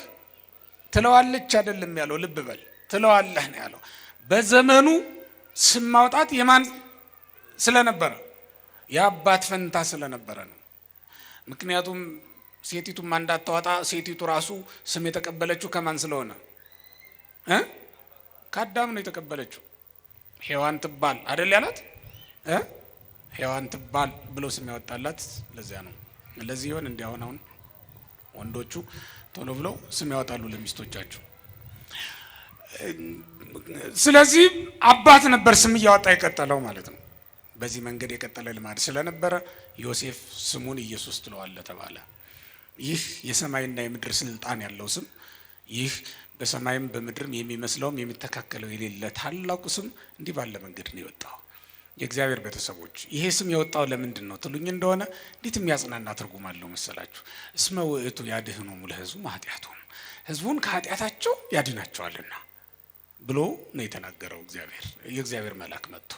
ትለዋለች አይደለም ያለው፣ ልብ በል ትለዋለህ ነው ያለው። በዘመኑ ስም ማውጣት የማን ስለነበረ? የአባት ፈንታ ስለነበረ ነው። ምክንያቱም ሴቲቱም እንዳታወጣ ሴቲቱ ራሱ ስም የተቀበለችው ከማን ስለሆነ? ከአዳም ነው የተቀበለችው። ሔዋን ትባል አይደል ያላት? ሔዋን ትባል ብሎ ስም ያወጣላት ለዚያ ነው። ለዚህ ይሆን እንዲያው አሁን ወንዶቹ ቶሎ ብለው ስም ያወጣሉ ለሚስቶቻቸው። ስለዚህ አባት ነበር ስም እያወጣ የቀጠለው ማለት ነው። በዚህ መንገድ የቀጠለ ልማድ ስለነበረ ዮሴፍ ስሙን ኢየሱስ ትለዋለህ ተባለ። ይህ የሰማይና የምድር ስልጣን ያለው ስም፣ ይህ በሰማይም በምድርም የሚመስለውም የሚተካከለው የሌለ ታላቁ ስም እንዲህ ባለ መንገድ ነው የወጣው። የእግዚአብሔር ቤተሰቦች ይሄ ስም የወጣው ለምንድን ነው ትሉኝ እንደሆነ እንዴት የሚያጽናና ትርጉም አለው መሰላችሁ? እስመ ውእቱ ያድኅኖሙ ለሕዝቡ ኃጢአቶሙ፣ ሕዝቡን ከኃጢአታቸው ያድናቸዋልና ብሎ ነው የተናገረው እግዚአብሔር። የእግዚአብሔር መልአክ መጥቶ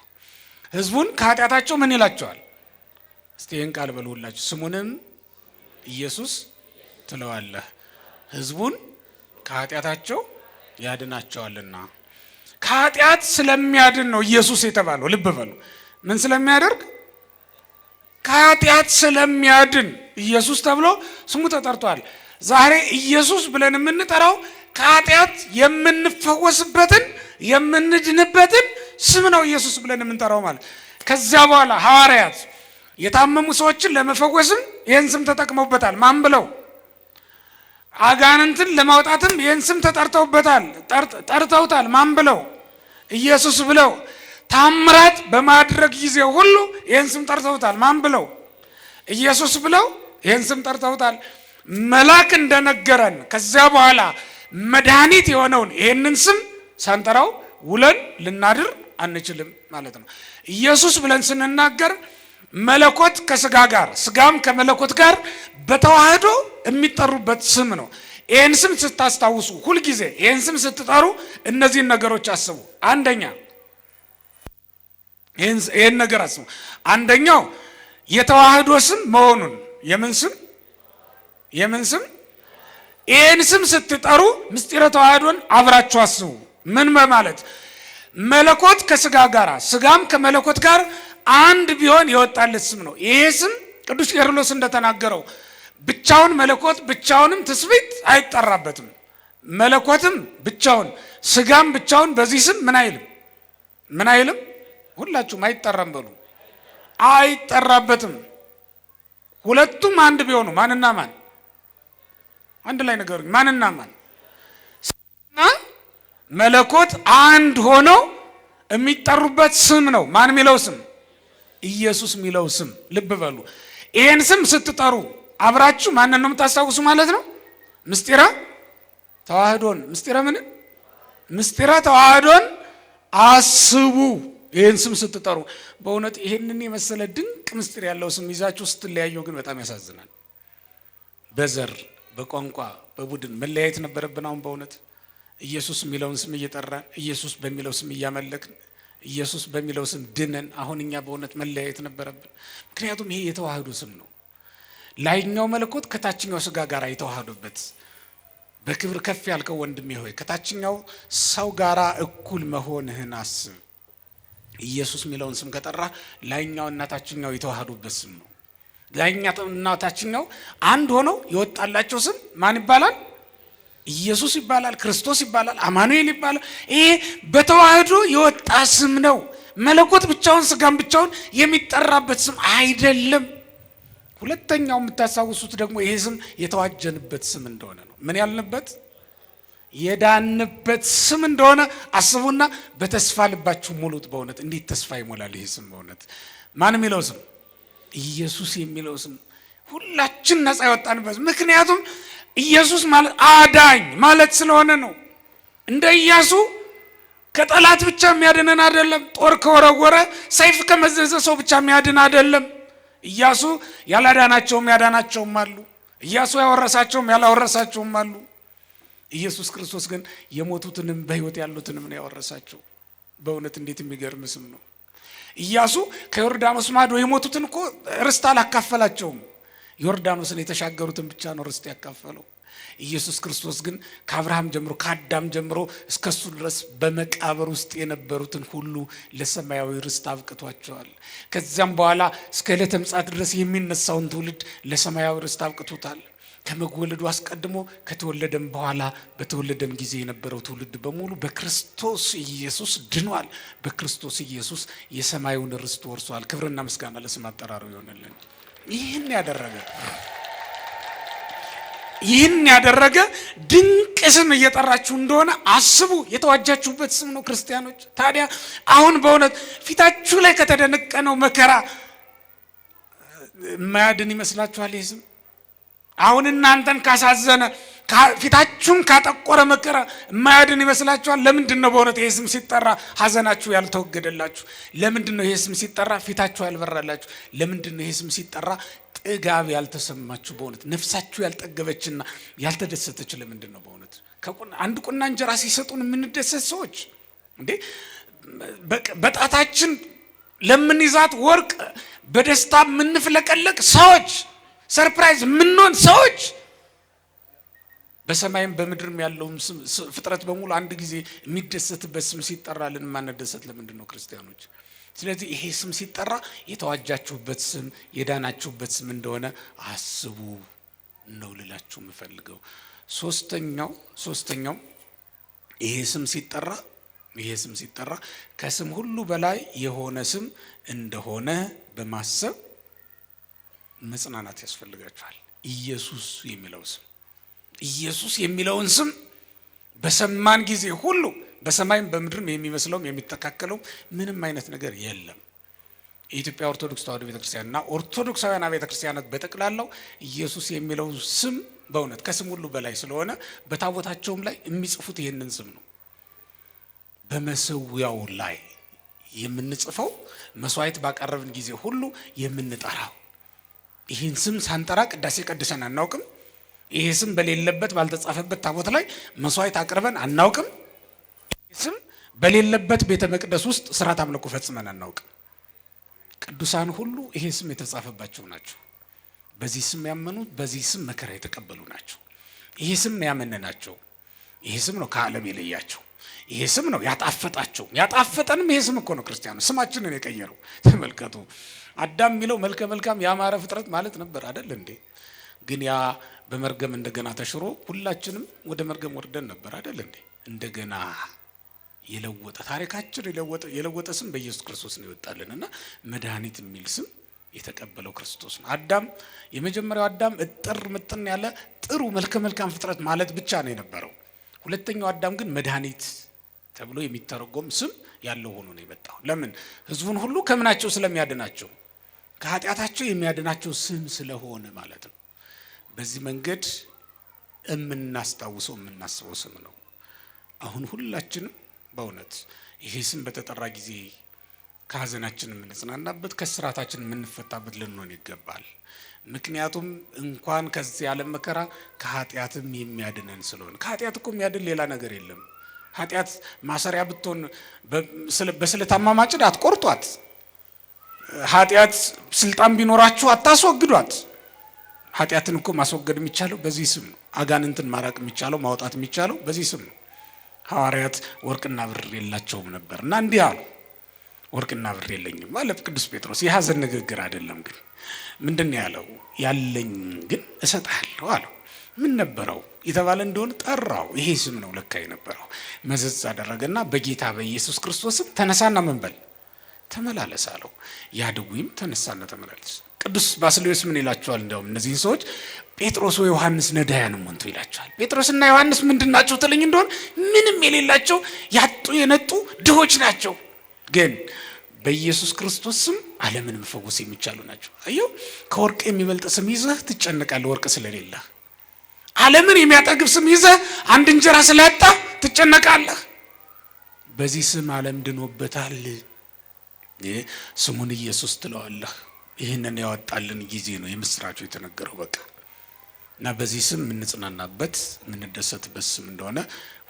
ሕዝቡን ከኃጢአታቸው ምን ይላቸዋል? እስቲ ይህን ቃል በሉላችሁ። ስሙንም ኢየሱስ ትለዋለህ፣ ሕዝቡን ከኃጢአታቸው ያድናቸዋልና። ከኃጢአት ስለሚያድን ነው ኢየሱስ የተባለው። ልብ በሉ። ምን ስለሚያደርግ? ከኃጢአት ስለሚያድን ኢየሱስ ተብሎ ስሙ ተጠርቷል። ዛሬ ኢየሱስ ብለን የምንጠራው ከኃጢአት የምንፈወስበትን የምንድንበትን ስም ነው ኢየሱስ ብለን የምንጠራው ማለት። ከዚያ በኋላ ሐዋርያት የታመሙ ሰዎችን ለመፈወስም ይህን ስም ተጠቅመውበታል። ማን ብለው? አጋንንትን ለማውጣትም ይህን ስም ጠርተውታል። ማን ብለው? ኢየሱስ ብለው። ታምራት በማድረግ ጊዜ ሁሉ ይህን ስም ጠርተውታል። ማን ብለው? ኢየሱስ ብለው ይህን ስም ጠርተውታል። መልአክ እንደነገረን ከዚያ በኋላ መድኃኒት የሆነውን ይህንን ስም ሳንጠራው ውለን ልናድር አንችልም ማለት ነው። ኢየሱስ ብለን ስንናገር መለኮት ከስጋ ጋር ስጋም ከመለኮት ጋር በተዋህዶ የሚጠሩበት ስም ነው። ይህን ስም ስታስታውሱ ሁልጊዜ ይህን ስም ስትጠሩ እነዚህን ነገሮች አስቡ። አንደኛ ይህን ነገር አስቡ። አንደኛው የተዋህዶ ስም መሆኑን። የምን ስም? የምን ስም? ይህን ስም ስትጠሩ ምስጢረ ተዋህዶን አብራችሁ አስቡ። ምን በማለት መለኮት ከስጋ ጋር ስጋም ከመለኮት ጋር አንድ ቢሆን የወጣለት ስም ነው። ይሄ ስም ቅዱስ ቄርሎስ እንደተናገረው ብቻውን መለኮት ብቻውንም ትስብእት አይጠራበትም። መለኮትም ብቻውን ስጋም ብቻውን በዚህ ስም ምን አይልም? ምን አይልም? ሁላችሁም አይጠራም በሉ። አይጠራበትም። ሁለቱም አንድ ቢሆኑ ማንና ማን? አንድ ላይ ነገሩኝ። ማንና ማን? ስጋና መለኮት አንድ ሆነው የሚጠሩበት ስም ነው። ማን የሚለው ስም? ኢየሱስ የሚለው ስም። ልብ በሉ። ይሄን ስም ስትጠሩ አብራችሁ ማንን ነው የምታስታውሱ ማለት ነው? ምስጢረ ተዋህዶን። ምስጢረ ምን? ምስጢረ ተዋህዶን አስቡ። ይሄን ስም ስትጠሩ በእውነት ይሄንን የመሰለ ድንቅ ምስጢር ያለው ስም ይዛችሁ ስትለያዩ ግን በጣም ያሳዝናል። በዘር በቋንቋ በቡድን መለያየት ነበረብን። አሁን በእውነት ኢየሱስ የሚለውን ስም እየጠራን ኢየሱስ በሚለው ስም እያመለክን ኢየሱስ በሚለው ስም ድነን አሁን እኛ በእውነት መለያየት ነበረብን። ምክንያቱም ይሄ የተዋህዶ ስም ነው። ላይኛው መለኮት ከታችኛው ስጋ ጋር የተዋህዶበት። በክብር ከፍ ያልከው ወንድሜ ሆይ ከታችኛው ሰው ጋራ እኩል መሆንህን አስብ። ኢየሱስ የሚለውን ስም ከጠራ ላይኛው እና ታችኛው የተዋህዶበት ስም ነው። ላይኛው እና ታችኛው አንድ ሆነው የወጣላቸው ስም ማን ይባላል? ኢየሱስ ይባላል፣ ክርስቶስ ይባላል፣ አማኑኤል ይባላል። ይሄ በተዋህዶ የወጣ ስም ነው። መለኮት ብቻውን ስጋም ብቻውን የሚጠራበት ስም አይደለም። ሁለተኛው የምታስታውሱት ደግሞ ይሄ ስም የተዋጀንበት ስም እንደሆነ ነው። ምን ያልንበት? የዳንበት ስም እንደሆነ አስቡና በተስፋ ልባችሁ ሙሉት። በእውነት እንዴት ተስፋ ይሞላል ይሄ ስም! በእውነት ማን የሚለው ስም? ኢየሱስ የሚለው ስም ሁላችን ነፃ ያወጣንበት። ምክንያቱም ኢየሱስ ማለት አዳኝ ማለት ስለሆነ ነው። እንደ ኢያሱ ከጠላት ብቻ የሚያድነን አይደለም። ጦር ከወረወረ ሰይፍ ከመዘዘ ሰው ብቻ የሚያድን አይደለም። ኢያሱ ያላዳናቸውም ያዳናቸውም አሉ። ኢያሱ ያወረሳቸውም ያላወረሳቸውም አሉ። ኢየሱስ ክርስቶስ ግን የሞቱትንም በሕይወት ያሉትንም ነው ያወረሳቸው። በእውነት እንዴት የሚገርም ስም ነው! ኢያሱ ከዮርዳኖስ ማዶ የሞቱትን እኮ ርስት አላካፈላቸውም። ዮርዳኖስን የተሻገሩትን ብቻ ነው ርስት ያካፈለው። ኢየሱስ ክርስቶስ ግን ከአብርሃም ጀምሮ ከአዳም ጀምሮ እስከሱ ድረስ በመቃብር ውስጥ የነበሩትን ሁሉ ለሰማያዊ ርስት አብቅቷቸዋል። ከዚያም በኋላ እስከ ዕለተ ምጽአት ድረስ የሚነሳውን ትውልድ ለሰማያዊ ርስት አብቅቶታል። ከመወለዱ አስቀድሞ ከተወለደም በኋላ በተወለደም ጊዜ የነበረው ትውልድ በሙሉ በክርስቶስ ኢየሱስ ድኗል። በክርስቶስ ኢየሱስ የሰማዩን ርስት ወርሷል። ክብርና ምስጋና ለስም አጠራሩ ይሆንልን። ይህን ያደረገ ድንቅ ስም እየጠራችሁ እንደሆነ አስቡ። የተዋጃችሁበት ስም ነው ክርስቲያኖች። ታዲያ አሁን በእውነት ፊታችሁ ላይ ከተደነቀነው መከራ የማያድን ይመስላችኋል? ይህ ስም አሁን እናንተን ካሳዘነ ፊታችሁን ካጠቆረ መከራ የማያድን ይመስላችኋል? ለምንድን ነው በእውነት ይሄ ስም ሲጠራ ሀዘናችሁ ያልተወገደላችሁ? ለምንድን ነው ይሄ ስም ሲጠራ ፊታችሁ ያልበራላችሁ? ለምንድን ነው ይሄ ስም ሲጠራ ጥጋብ ያልተሰማችሁ? በእውነት ነፍሳችሁ ያልጠገበችና ያልተደሰተች ለምንድን ነው? በእውነት አንድ ቁና እንጀራ ሲሰጡን የምንደሰት ሰዎች እንዴ? በጣታችን ለምንይዛት ወርቅ በደስታ የምንፍለቀለቅ ሰዎች፣ ሰርፕራይዝ የምንሆን ሰዎች፣ በሰማይም በምድርም ያለውም ፍጥረት በሙሉ አንድ ጊዜ የሚደሰትበት ስም ሲጠራልን ማንደሰት ለምንድን ነው ክርስቲያኖች? ስለዚህ ይሄ ስም ሲጠራ የተዋጃችሁበት ስም የዳናችሁበት ስም እንደሆነ አስቡ ነው ልላችሁ የምፈልገው። ሶስተኛው ይሄ ስም ሲጠራ ከስም ሁሉ በላይ የሆነ ስም እንደሆነ በማሰብ መጽናናት ያስፈልጋችኋል። ኢየሱስ የሚለውን ስም በሰማን ጊዜ ሁሉ በሰማይም በምድርም የሚመስለውም የሚተካከለው ምንም አይነት ነገር የለም። የኢትዮጵያ ኦርቶዶክስ ተዋሕዶ ቤተክርስቲያንና ኦርቶዶክሳውያን ቤተክርስቲያናት በጠቅላላው ኢየሱስ የሚለው ስም በእውነት ከስም ሁሉ በላይ ስለሆነ በታቦታቸውም ላይ የሚጽፉት ይህንን ስም ነው። በመሰዊያው ላይ የምንጽፈው መስዋዕት ባቀረብን ጊዜ ሁሉ የምንጠራው ይህን ስም ሳንጠራ ቅዳሴ ቀድሰን አናውቅም። ይሄ ስም በሌለበት ባልተጻፈበት ታቦት ላይ መስዋዕት አቅርበን አናውቅም። ይህ ስም በሌለበት ቤተ መቅደስ ውስጥ ስርዓት አምልኮ ፈጽመን አናውቅም። ቅዱሳን ሁሉ ይሄ ስም የተጻፈባቸው ናቸው። በዚህ ስም ያመኑት፣ በዚህ ስም መከራ የተቀበሉ ናቸው። ይሄ ስም ያመነናቸው። ይሄ ስም ነው ከዓለም የለያቸው። ይሄ ስም ነው ያጣፈጣቸው። ያጣፈጠንም ይሄ ስም እኮ ነው ክርስቲያኑ ስማችንን የቀየረው። ተመልከቱ፣ አዳም የሚለው መልከ መልካም ያማረ ፍጥረት ማለት ነበር አይደል እንዴ? ግን ያ በመርገም እንደገና ተሽሮ ሁላችንም ወደ መርገም ወርደን ነበር አይደል እንዴ? እንደገና የለወጠ ታሪካችን የለወጠ ስም በኢየሱስ ክርስቶስ ነው ይወጣልንና መድኃኒት የሚል ስም የተቀበለው ክርስቶስ ነው። አዳም የመጀመሪያው አዳም እጥር ምጥን ያለ ጥሩ መልከ መልካም ፍጥረት ማለት ብቻ ነው የነበረው። ሁለተኛው አዳም ግን መድኃኒት ተብሎ የሚተረጎም ስም ያለው ሆኖ ነው የመጣው። ለምን? ህዝቡን ሁሉ ከምናቸው ስለሚያድናቸው፣ ከኃጢአታቸው የሚያድናቸው ስም ስለሆነ ማለት ነው። በዚህ መንገድ የምናስታውሰው የምናስበው ስም ነው። አሁን ሁላችንም በእውነት ይሄ ስም በተጠራ ጊዜ ከሀዘናችን የምንጽናናበት ከስራታችን የምንፈታበት ልንሆን ይገባል። ምክንያቱም እንኳን ከዚህ ዓለም መከራ ከኃጢአትም የሚያድነን ስለሆነ። ከኃጢአት እኮ የሚያድን ሌላ ነገር የለም። ኃጢአት ማሰሪያ ብትሆን በስለታማ ማጭድ አትቆርጧት። ኃጢአት ስልጣን ቢኖራችሁ አታስወግዷት። ኃጢአትን እኮ ማስወገድ የሚቻለው በዚህ ስም ነው። አጋንንትን ማራቅ የሚቻለው ማውጣት የሚቻለው በዚህ ስም ነው። ሐዋርያት ወርቅና ብር የላቸውም ነበር እና እንዲህ አሉ፣ ወርቅና ብር የለኝም ማለት ቅዱስ ጴጥሮስ የሐዘን ንግግር አይደለም። ግን ምንድን ነው ያለው? ያለኝ ግን እሰጥሃለሁ አለው። ምን ነበረው የተባለ እንደሆነ ጠራው። ይሄ ስም ነው ለካ የነበረው። መዘዝ አደረገና በጌታ በኢየሱስ ክርስቶስም ተነሳና ምን በል ተመላለስ አለው። ያ ድውይም ተነሳና ተመላለስ። ቅዱስ ባስልዮስ ምን ይላቸዋል? እንደውም እነዚህን ሰዎች ጴጥሮስ ወይ ዮሐንስ ነዳያንም ወንቱ ይላቸዋል። ጴጥሮስና ዮሐንስ ምንድናቸው ትለኝ እንደሆነ ምንም የሌላቸው ያጡ የነጡ ድሆች ናቸው። ግን በኢየሱስ ክርስቶስ ስም ዓለምን መፈወስ የሚቻሉ ናቸው። አየው፣ ከወርቅ የሚበልጥ ስም ይዘህ ትጨነቃለህ ወርቅ ስለሌለ። ዓለምን የሚያጠግብ ስም ይዘህ አንድ እንጀራ ስላጣ ትጨነቃለህ። በዚህ ስም ዓለም ድኖበታል። ስሙን ኢየሱስ ትለዋለህ። ይህንን ያወጣልን ጊዜ ነው የምስራቹ የተነገረው። በቃ እና በዚህ ስም የምንጽናናበት የምንደሰትበት ስም እንደሆነ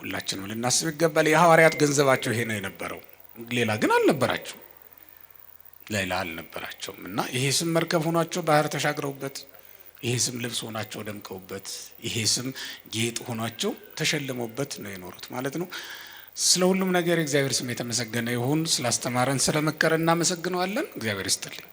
ሁላችንም ልናስብ ይገባል። የሐዋርያት ገንዘባቸው ይሄ ነው የነበረው። ሌላ ግን አልነበራቸው፣ ሌላ አልነበራቸውም። እና ይሄ ስም መርከብ ሆኗቸው ባህር ተሻግረውበት፣ ይሄ ስም ልብስ ሆናቸው ደምቀውበት፣ ይሄ ስም ጌጥ ሆኗቸው ተሸልመውበት ነው የኖሩት ማለት ነው። ስለ ሁሉም ነገር እግዚአብሔር ስም የተመሰገነ ይሁን። ስላስተማረን ስለመከረን እናመሰግነዋለን። እግዚአብሔር ይስጥልኝ።